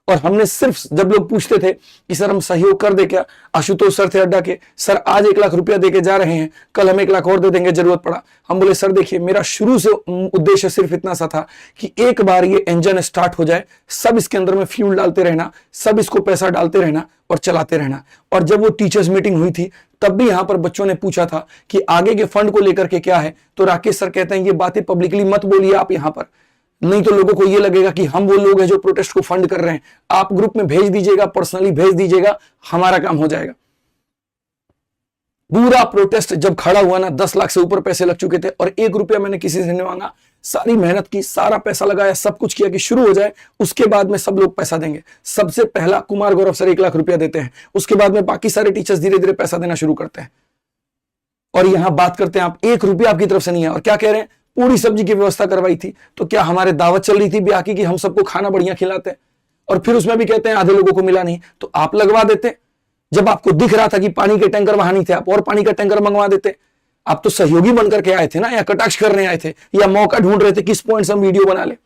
और हमने सिर्फ, जब लोग पूछते थे कि सर हम सहयोग कर दे क्या, आशुतोष सर थे अड्डा के, सर आज 1 लाख रुपया देके जा रहे हैं, कल हम 1 लाख और दे देंगे जरूरत पड़ा। हम बोले सर देखिए, मेरा शुरू से उद्देश्य सिर्फ इतना सा था कि एक बार ये इंजन स्टार्ट हो जाए, सब इसके अंदर में फ्यूल डालते रहना, सब इसको पैसा डालते रहना और चलाते रहना। और जब वो टीचर्स मीटिंग हुई थी तब भी यहां पर बच्चों ने पूछा था कि आगे के फंड को लेकर के क्या है, तो राकेश सर कहते हैं ये बातें पब्लिकली मत बोलिए आप यहां पर, नहीं तो लोगों को ये लगेगा कि हम वो लोग हैं जो प्रोटेस्ट को फंड कर रहे हैं। आप ग्रुप में भेज दीजिएगा, पर्सनली भेज दीजिएगा, हमारा काम हो जाएगा। पूरा प्रोटेस्ट जब खड़ा हुआ ना, 10 लाख से ऊपर पैसे लग चुके थे और 1 रुपया मैंने किसी से नहीं मांगा। सारी मेहनत की, सारा पैसा लगाया, सब कुछ किया कि शुरू हो जाए, उसके बाद में सब लोग पैसा देंगे। सबसे पहला कुमार गौरव सर 1 लाख रुपया देते हैं, उसके बाद में बाकी सारे टीचर्स धीरे धीरे पैसा देना शुरू करते हैं। और यहां बात करते हैं आप 1 रुपया आपकी तरफ से नहीं है। और क्या कह रहे हैं, पूरी सब्जी की व्यवस्था करवाई थी। तो क्या हमारे दावत चल रही थी ब्याह की कि हम सबको खाना बढ़िया खिलाते हैं? और फिर उसमें भी कहते हैं आधे लोगों को मिला नहीं, तो आप लगवा देते। जब आपको दिख रहा था कि पानी के टैंकर वहां नहीं थे, आप और पानी का टैंकर मंगवा देते। आप तो सहयोगी बनकर के आए थे ना, या कटाक्ष करने आए थे, या मौका ढूंढ रहे थे किस पॉइंट से हम वीडियो बना ले।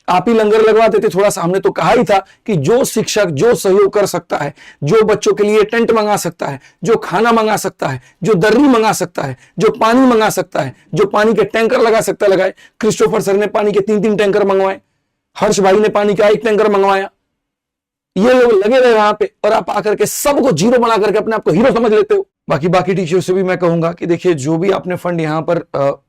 आप ही लंगर लगवा देते थोड़ा सा। हमने तो कहा ही था कि जो शिक्षक जो सहयोग कर सकता है, जो बच्चों के लिए टेंट मंगा सकता है, जो खाना मंगा सकता है, जो दर्री मंगा सकता है, जो पानी मंगा सकता है, जो पानी के टैंकर लगा सकता है लगाए। क्रिस्टोफर सर ने पानी के 3-3 टैंकर मंगवाए, हर्ष भाई ने पानी का 1 टैंकर मंगवाया। ये लोग लगे रहे वहां पे और आप आकर के सबको जीरो बना करके अपने आप को हीरो समझ लेते हो। बाकी टीचर से भी मैं कहूंगा कि देखिए, जो भी आपने फंड यहां पर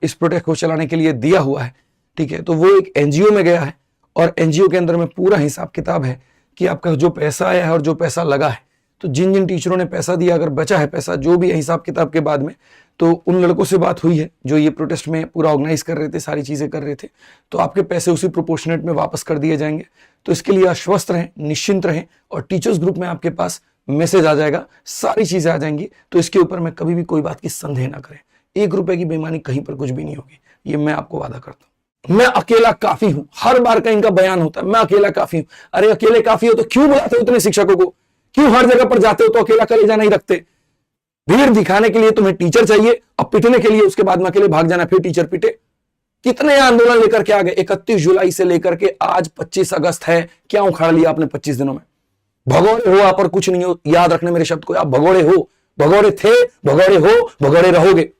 इस प्रोजेक्ट को चलाने के लिए दिया हुआ है, ठीक है, तो वो एक एनजीओ में गया है और एनजीओ के अंदर में पूरा हिसाब किताब है कि आपका जो पैसा आया है और जो पैसा लगा है। तो जिन जिन टीचरों ने पैसा दिया, अगर बचा है पैसा जो भी है हिसाब किताब के बाद में, तो उन लड़कों से बात हुई है जो ये प्रोटेस्ट में पूरा ऑर्गेनाइज कर रहे थे, सारी चीजें कर रहे थे, तो आपके पैसे उसी प्रोपोर्शनेट में वापस कर दिए जाएंगे। तो इसके लिए आश्वस्त रहें, निश्चिंत रहें, और टीचर्स ग्रुप में आपके पास मैसेज आ जाएगा, सारी चीजें आ जाएंगी। तो इसके ऊपर में कभी भी कोई बात की संदेह ना करें, 1 रुपए की बेईमानी कहीं पर कुछ भी नहीं होगी, ये मैं आपको वादा करता हूं। मैं अकेला काफी हूं, हर बार का इनका बयान होता है, मैं अकेला काफी हूं। अरे अकेले काफी हो तो क्यों बुलाते हो इतने शिक्षकों को? क्यों हर जगह पर जाते हो तो अकेला कलेजा नहीं रखते? भीड़ दिखाने के लिए तुम्हें टीचर चाहिए, अब पिटने के लिए उसके बाद में अकेले भाग जाना, फिर टीचर पिटे। कितने आंदोलन लेकर के आ गए, 31 जुलाई से लेकर के आज 25 अगस्त है, क्या उखाड़ लिया आपने 25 दिनों में? भगोड़े हो आप और कुछ नहीं हो, याद रखने मेरे शब्द को, आप भगोड़े हो, भगोड़े थे, भगोड़े हो, भगोड़े रहोगे।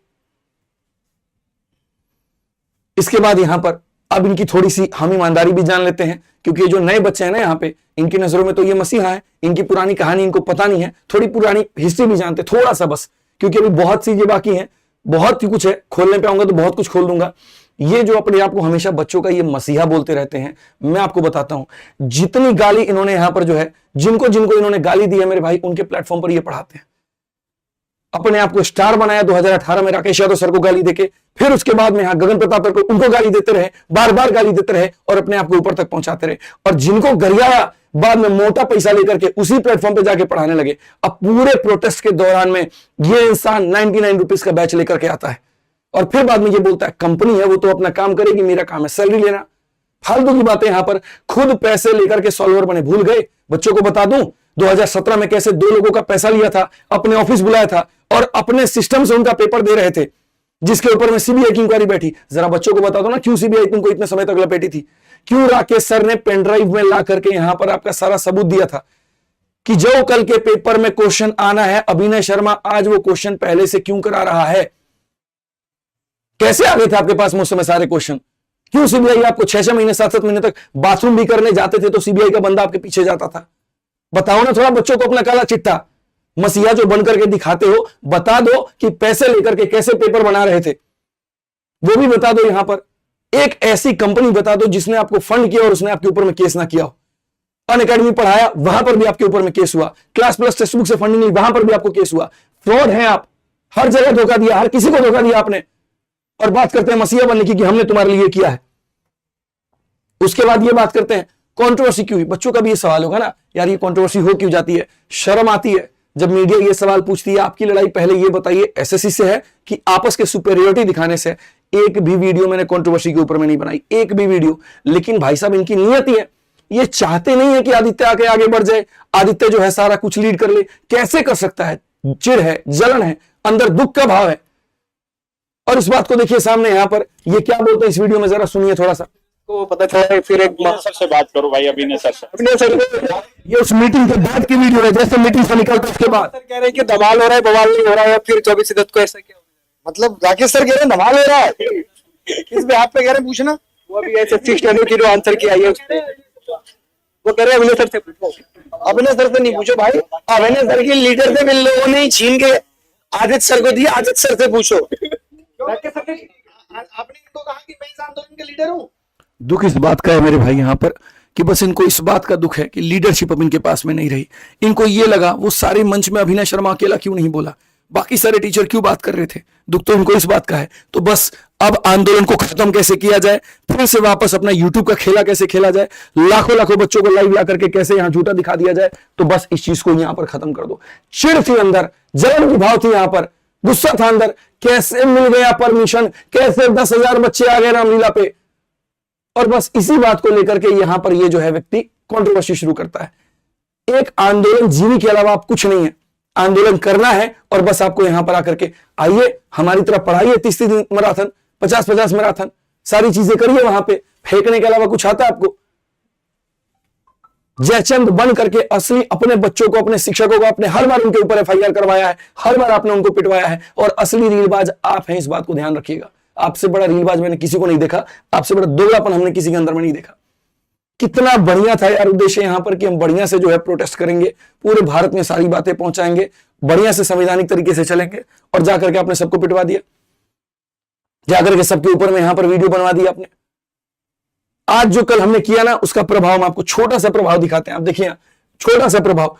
इसके बाद यहां पर अब इनकी थोड़ी सी हम ईमानदारी भी जान लेते हैं, क्योंकि ये जो नए बच्चे हैं ना यहाँ पे, इनकी नजरों में तो ये मसीहा है, इनकी पुरानी कहानी इनको पता नहीं है, थोड़ी पुरानी हिस्ट्री भी जानते थोड़ा सा बस, क्योंकि अभी बहुत चीजें बाकी हैं, बहुत ही कुछ है, खोलने पे आऊंगा तो बहुत कुछ खोल दूंगा। ये जो अपने आप को हमेशा बच्चों का ये मसीहा बोलते रहते हैं, मैं आपको बताता हूं, जितनी गाली इन्होंने यहां पर जो है, जिनको जिनको इन्होंने गाली दी है मेरे भाई, उनके प्लेटफॉर्म पर ये पढ़ाते हैं। अपने आप को स्टार बनाया 2018 में राकेश यादव सर को गाली देके, फिर उसके बाद में यहां गगन प्रताप को उनको गाली देते रहे, बार बार गाली देते रहे और अपने आप को ऊपर तक पहुंचाते रहे। और जिनको गरियाया बाद में मोटा पैसा लेकर के उसी प्लेटफॉर्म पे जाके पढ़ाने लगे। अब पूरे प्रोटेस्ट के दौरान में ये इंसान 99 रुपीज का बैच लेकर के आता है और फिर बाद में ये बोलता है कंपनी है वो तो अपना काम करेगी, मेरा काम है सैलरी लेना। फालतू की बातें यहां पर, खुद पैसे लेकर के सॉल्वर बने। भूल गए? बच्चों को बता दूं 2017 में कैसे 2 लोगों का पैसा लिया था, अपने ऑफिस बुलाया था और अपने सिस्टम से उनका पेपर दे रहे थे, जिसके ऊपर में सीबीआई की इंक्वायरी बैठी। जरा बच्चों को बता दो ना, क्यों सीबीआई तुमको इतने समय तक लपेटी थी? क्यों राकेश सर ने पेन ड्राइव में ला करके यहां पर आपका सारा सबूत दिया था कि जो कल के पेपर में क्वेश्चन आना है, अभिनय शर्मा आज वो क्वेश्चन पहले से क्यों करा रहा है? कैसे आ गए थे आपके पास उस समय सारे क्वेश्चन? क्यों सीबीआई आपको 6-6 महीने 7-7 महीने तक बाथरूम भी करने जाते थे तो सीबीआई का बंदा आपके पीछे जाता था? बताओ ना थोड़ा बच्चों को अपना काला चिट्ठा, मसीहा जो बन करके दिखाते हो, बता दो कि पैसे लेकर के कैसे पेपर बना रहे थे, वो भी बता दो। यहां पर एक ऐसी कंपनी बता दो जिसने आपको फंड किया और उसने आपके ऊपर में केस ना किया हो। अनअकैडमी पढ़ाया, वहां पर भी आपके ऊपर में केस हुआ। क्लास प्लस टेक्स्ट बुक से फंडिंग ली, वहां पर भी आपको केस हुआ। फ्रॉड है आप, हर जगह धोखा दिया, हर किसी को धोखा दिया आपने, और बात करते हैं मसीहा बनने की कि हमने तुम्हारे लिए किया है। उसके बाद ये बात करते हैं कंट्रोवर्सी क्यों हुई। बच्चों का भी ये सवाल होगा ना, यार ये कंट्रोवर्सी हो क्यों जाती है? शर्म आती है जब मीडिया ये सवाल पूछती है। आपकी लड़ाई पहले ये बताइए एसएससी से है कि आपस के सुपेरियोरिटी दिखाने से? एक भी वीडियो मैंने कंट्रोवर्सी के ऊपर में नहीं बनाई, एक भी वीडियो। लेकिन भाई साहब इनकी नियत ही है, ये चाहते नहीं है कि आदित्य आके आगे बढ़ जाए, आदित्य जो है सारा कुछ लीड कर ले। कैसे कर सकता है? चिढ़ है, जलन है, अंदर दुख का भाव है। और इस बात को देखिए सामने यहां पर ये क्या बोलते हैं इस वीडियो में, जरा सुनिए थोड़ा सा। को पता चला फिर एक सर से बात करो भाई, अभिनय सर से। अभिनय सर, ये उस मीटिंग के बाद की वीडियो है, जैसे मीटिंग से निकलता उसके बाद। सर कह रहे हैं कि धमाल हो रहा है, बवाल नहीं हो रहा है। फिर 24 अगस्त को ऐसा क्या? मतलब राकेश सर कह रहे हैं धमाल हो रहा है, किस पे आप पे कह रहे हैं पूछना? वो अभी एसएससी स्टैंडर्ड की जो आंसर की आई है उसपे वो कह रहे हैं अभिनय सर से पूछो। अभिनय सर से नहीं पूछो भाई, अभिनय सर की लीडर से इन लोगों ने छीन के आदित्य सर को दिया, आदित्य सर से पूछो। राकेश सर ने आपने इनको कहा कि मैं इस आंदोलन के लीडर हूँ। दुख इस बात का है मेरे भाई यहां पर कि बस इनको इस बात का दुख है कि लीडरशिप अब इनके पास में नहीं रही। इनको ये लगा वो सारे मंच में अभिनय शर्मा अकेला क्यों नहीं बोला, बाकी सारे टीचर क्यों बात कर रहे थे। दुख तो इनको इस बात का है। तो बस अब आंदोलन को खत्म कैसे किया जाए, फिर से वापस अपना यूट्यूब का खेला कैसे खेला जाए, लाखों लाखों बच्चों को लाइव ला करके कैसे यहां झूठा दिखा दिया जाए, तो बस इस चीज को यहां पर खत्म कर दो। चिढ़ थी अंदर, जलन की भाव थी यहां पर, गुस्सा था अंदर, कैसे मिल गया परमिशन, कैसे 10,000 बच्चे आ गए रामलीला पे। और बस इसी बात को लेकर के यहां पर ये जो है व्यक्ति कंट्रोवर्सी शुरू करता है। एक आंदोलन जीने के अलावा आप कुछ नहीं है, आंदोलन करना है और बस आपको यहां पर आकर के आइए हमारी तरफ पढ़ाइए, 30 दिन मैराथन, 50-50 मैराथन, सारी चीजें करिए। वहां पे फेंकने के अलावा कुछ आता है आपको? जयचंद बन करके असली अपने बच्चों को, अपने शिक्षकों को, अपने हर बार उनके ऊपर एफआईआर करवाया है, हर बार आपने उनको पिटवाया है, और असली रीलबाज आप हैं, इस बात को ध्यान रखिएगा। आपसे बड़ा रीलबाज मैंने किसी को नहीं देखा, आपसे बड़ा दोगलापन हमने किसी के अंदर में नहीं देखा। कितना बढ़िया था यार उद्देश्य यहां पर कि हम बढ़िया से जो है प्रोटेस्ट करेंगे, पूरे भारत में सारी बातें पहुंचाएंगे, बढ़िया से संवैधानिक तरीके से चलेंगे, और जाकर के आपने सबको पिटवा दिया, जाकर के सबके ऊपर में यहां पर वीडियो बनवा दी आपने। आज जो कल हमने किया ना, उसका प्रभाव हम आपको छोटा सा प्रभाव दिखाते हैं। आप देखिए, छोटा सा प्रभाव।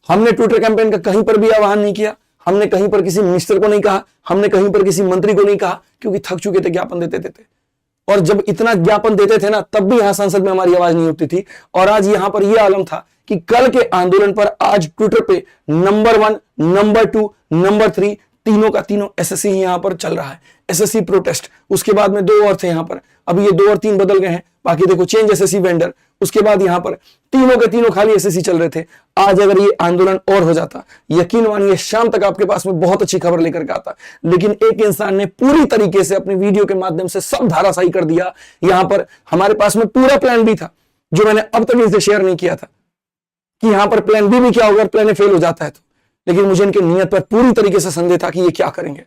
हमने ट्विटर कैंपेन का कहीं पर भी आह्वान नहीं किया, हमने कहीं पर किसी मिनिस्टर को नहीं कहा, हमने कहीं पर किसी मंत्री को नहीं कहा, क्योंकि थक चुके थे ज्ञापन देते देते। और जब इतना ज्ञापन देते थे ना, तब भी यहां संसद में हमारी आवाज नहीं उठती थी। और आज यहां पर यह आलम था कि कल के आंदोलन पर आज ट्विटर पे नंबर 1, नंबर 2, नंबर 3 तीनों का तीनों एसएससी ही यहां पर चल रहा है। एसएससी प्रोटेस्ट, उसके बाद में 2 और थे यहां पर, अब ये 2 और 3 बदल गए हैं। बाकी देखो, चेंज एसएससी वेंडर, उसके बाद यहां पर तीनों के तीनों खाली एसएससी चल रहे थे। आज अगर ये आंदोलन और हो जाता, यकीन मानिए शाम तक आपके पास में बहुत अच्छी खबर लेकर के आता। लेकिन एक इंसान ने पूरी तरीके से अपनी वीडियो के माध्यम से सब धाराशाही कर दिया। यहां पर हमारे पास में पूरा प्लान भी था, जो मैंने अब तक इनसे शेयर नहीं किया था, कि यहां पर प्लान बी भी क्या होगा, प्लान ए फेल हो जाता है तो। लेकिन मुझे इनके नियत पर पूरी तरीके से संदेह था कि ये क्या करेंगे,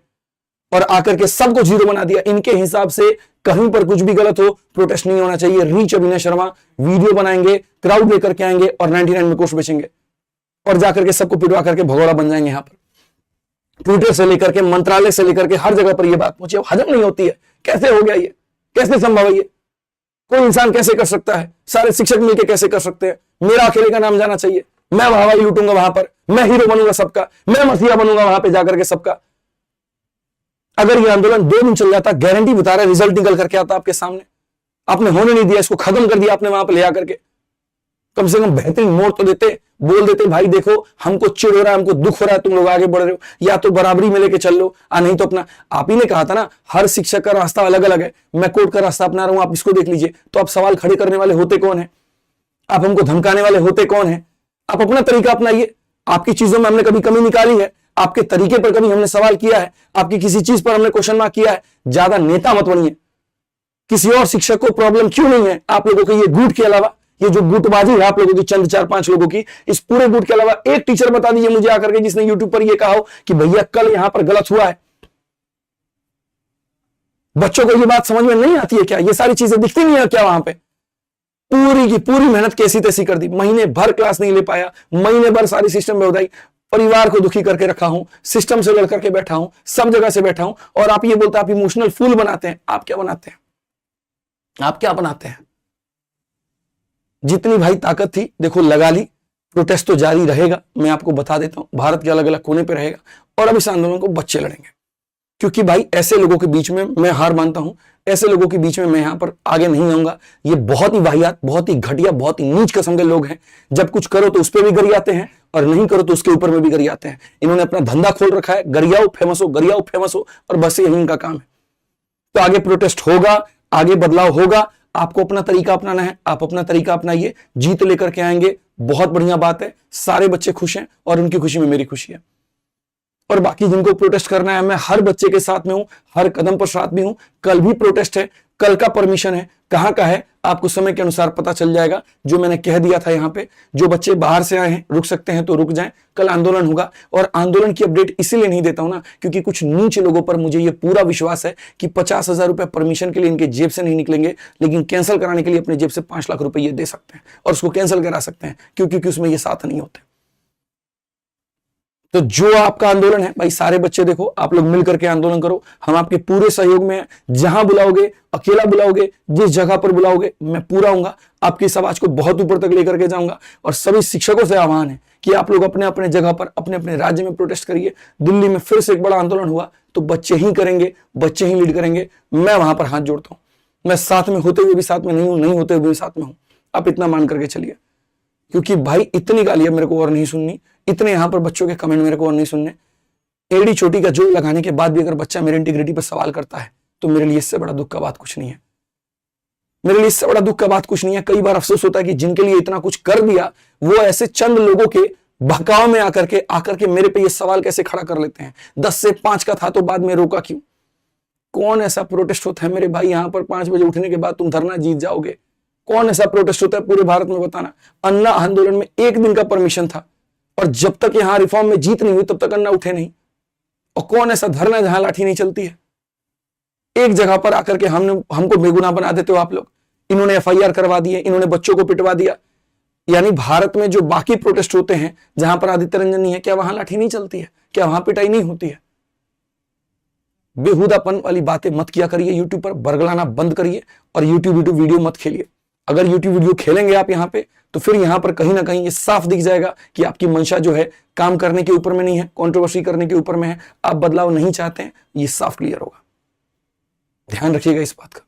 और आकर के सबको जीरो बना दिया। इनके हिसाब से कहीं पर कुछ भी गलत हो, प्रोटेस्ट नहीं होना चाहिए। रीच अभिनय शर्मा वीडियो बनाएंगे, क्राउड लेकर के आएंगे और 99 में कोर्स बेचेंगे, और जाकर के सबको पिटवा करके भगोड़ा बन जाएंगे। यहां पर ट्विटर से लेकर के, मंत्रालय से लेकर के हर जगह पर यह बात पहुंची। अब हजम नहीं होती है, कैसे हो गया ये, कैसे संभव है ये, कोई इंसान कैसे कर सकता है, सारे शिक्षक मिलकर कैसे कर सकते हैं। मेरा अकेले का नाम जाना चाहिए, मैं वाहवाही लूटूंगा वहां पर, मैं हीरो बनूंगा सबका, मैं मसीहा बनूंगा वहां पे जाकर के सबका। अगर ये आंदोलन 2 दिन चल जाता, गारंटी बता रहा है रिजल्ट निकल करके आता आपके सामने। आपने होने नहीं दिया, इसको खत्म कर दिया आपने वहां पे ले आकर के। कम से कम बेहतरीन मोड़ तो देते, बोल देते भाई देखो हमको चिढ़ हो रहा है, हमको दुख हो रहा है, तुम लोग आगे बढ़ रहे हो, या तो बराबरी में लेके चल लो, नहीं तो अपना। आप ही ने कहा था ना, हर शिक्षक का रास्ता अलग अलग है, मैं कोर्ट का रास्ता अपना रहा हूं, आप इसको देख लीजिए। तो आप सवाल खड़े करने वाले होते कौन है, आप हमको धमकाने वाले होते कौन है। आप अपना तरीका अपनाइए। आपकी चीजों में हमने कभी कमी निकाली है, आपके तरीके पर कभी हमने सवाल किया है, आपकी किसी चीज पर हमने क्वेश्चन मार्क किया है। ज्यादा नेता मत बनिए। किसी और शिक्षक को प्रॉब्लम क्यों नहीं है आप लोगों के ये गुट के अलावा, ये जो गुटबाजी है आप लोगों की, चंद 4-5 लोगों की, इस पूरे गुट के अलावा एक टीचर बता दीजिए मुझे आकर के जिसने यूट्यूब पर ये कहा हो कि भैया कल यहां पर गलत हुआ है। बच्चों को ये बात समझ में नहीं आती है क्या, ये सारी चीजें दिखती नहीं है क्या वहां पे। पूरी की पूरी मेहनत कैसी तैसी कर दी, महीने भर क्लास नहीं ले पाया, महीने भर सारी सिस्टम में उदाई, परिवार को दुखी करके रखा हूं, सिस्टम से लड़ करके बैठा हूं, सब जगह से बैठा हूं, और आप ये बोलते हैं आप इमोशनल फूल बनाते हैं। आप क्या बनाते हैं, आप क्या बनाते हैं। जितनी भाई ताकत थी देखो लगा ली। प्रोटेस्ट तो जारी रहेगा, मैं आपको बता देता हूं, भारत के अलग अलग कोने पे रहेगा, और अब इस आंदोलन को बच्चे लड़ेंगे। क्योंकि भाई ऐसे लोगों के बीच में मैं हार मानता हूं, ऐसे लोगों के बीच में मैं यहां पर आगे नहीं आऊंगा। ये बहुत ही वाहियात, बहुत ही घटिया, बहुत ही नीच किस्म के लोग हैं। जब कुछ करो तो उस पर भी गरियाते हैं, और नहीं करो तो उसके ऊपर में भी गरियाते हैं। इन्होंने अपना धंधा खोल रखा है, गरियाओ फेमस हो, गरियाओ फेमस हो, और बस यही इनका काम है। तो आगे प्रोटेस्ट होगा, आगे बदलाव होगा। आपको अपना तरीका अपनाना है, आप अपना तरीका अपनाइए, जीत लेकर के आएंगे। बहुत बढ़िया बात है, सारे बच्चे खुश हैं, और उनकी खुशी में मेरी खुशी है। और बाकी जिनको प्रोटेस्ट करना है, मैं हर बच्चे के साथ में हूं, हर कदम पर साथ में हूं। कल भी प्रोटेस्ट है, कल का परमिशन है, कहां का है आपको समय के अनुसार पता चल जाएगा। जो मैंने कह दिया था यहाँ पे, जो बच्चे बाहर से आए हैं रुक सकते हैं तो रुक जाएं, कल आंदोलन होगा। और आंदोलन की अपडेट इसीलिए नहीं देता हूं ना, क्योंकि कुछ नीच लोगों पर मुझे ये पूरा विश्वास है कि 50,000 रुपए परमिशन के लिए इनके जेब से नहीं निकलेंगे, लेकिन कैंसिल कराने के लिए अपने जेब से 5 लाख रुपए ये दे सकते हैं, और उसको कैंसिल करा सकते हैं, क्योंकि उसमें ये साथ नहीं होते। तो जो आपका आंदोलन है भाई, सारे बच्चे देखो, आप लोग मिल करके आंदोलन करो, हम आपके पूरे सहयोग में हैं। जहां बुलाओगे, अकेला बुलाओगे, जिस जगह पर बुलाओगे, मैं पूरा आऊंगा, आपकी इस आवाज को बहुत ऊपर तक लेकर के जाऊंगा। और सभी शिक्षकों से आह्वान है कि आप लोग अपने अपने जगह पर, अपने अपने राज्य में प्रोटेस्ट करिए। दिल्ली में फिर से एक बड़ा आंदोलन हुआ तो बच्चे ही करेंगे, बच्चे ही लीड करेंगे। मैं वहां पर हाथ जोड़ता हूं, मैं साथ में होते हुए भी साथ में नहीं हूं, नहीं होते हुए भी साथ में हूं। आप इतना मान करके चलिए, क्योंकि भाई इतनी गालियां मेरे को और नहीं सुननी, इतने यहां पर बच्चों के कमेंट मेरे को और नहीं सुनने। एड़ी चोटी का जोड़ लगाने के बाद भी अगर बच्चा मेरे इंटीग्रिटी पर सवाल करता है तो मेरे लिए इससे बड़ा दुख का बात कुछ नहीं है। मेरे लिए इससे बड़ा दुख का बात कुछ नहीं है। कई बार अफसोस होता है कि जिनके लिए इतना कुछ कर दिया, वो ऐसे चंद लोगों के बहकाव में आकर के मेरे पे ये सवाल कैसे खड़ा कर लेते हैं। 10 से 5 का था तो बाद में रोका क्यों? कौन ऐसा प्रोटेस्ट होता है मेरे भाई, यहां पर 5 बजे उठने के बाद तुम धरना जीत जाओगे? कौन ऐसा प्रोटेस्ट होता है पूरे भारत में बताना? अन्ना आंदोलन में 1 दिन का परमिशन था और जब तक यहां रिफॉर्म में जीत नहीं हुई तब तक अन्ना उठे नहीं। और कौन ऐसा धरना जहां लाठी नहीं चलती है? एक जगह पर आकर के हमको बेगुनाह बना देते हो आप लोग। इन्होंने एफआईआर करवा दी है, इन्होंने बच्चों को पिटवा दिया। यानी भारत में जो बाकी प्रोटेस्ट होते हैं जहां पर आदित्य रंजन नहीं है, क्या वहां लाठी नहीं चलती है? क्या वहां पिटाई नहीं होती है? बेहुदापन वाली बातें मत किया करिए, यूट्यूब पर बरगलाना बंद करिए और यूट्यूब वीडियो मत खेलिए। अगर यूट्यूब वीडियो खेलेंगे आप यहां पे तो फिर यहां पर कहीं ना कहीं ये साफ दिख जाएगा कि आपकी मंशा जो है काम करने के ऊपर में नहीं है, कंट्रोवर्सी करने के ऊपर में है, आप बदलाव नहीं चाहते हैं, ये साफ क्लियर होगा। ध्यान रखिएगा इस बात का।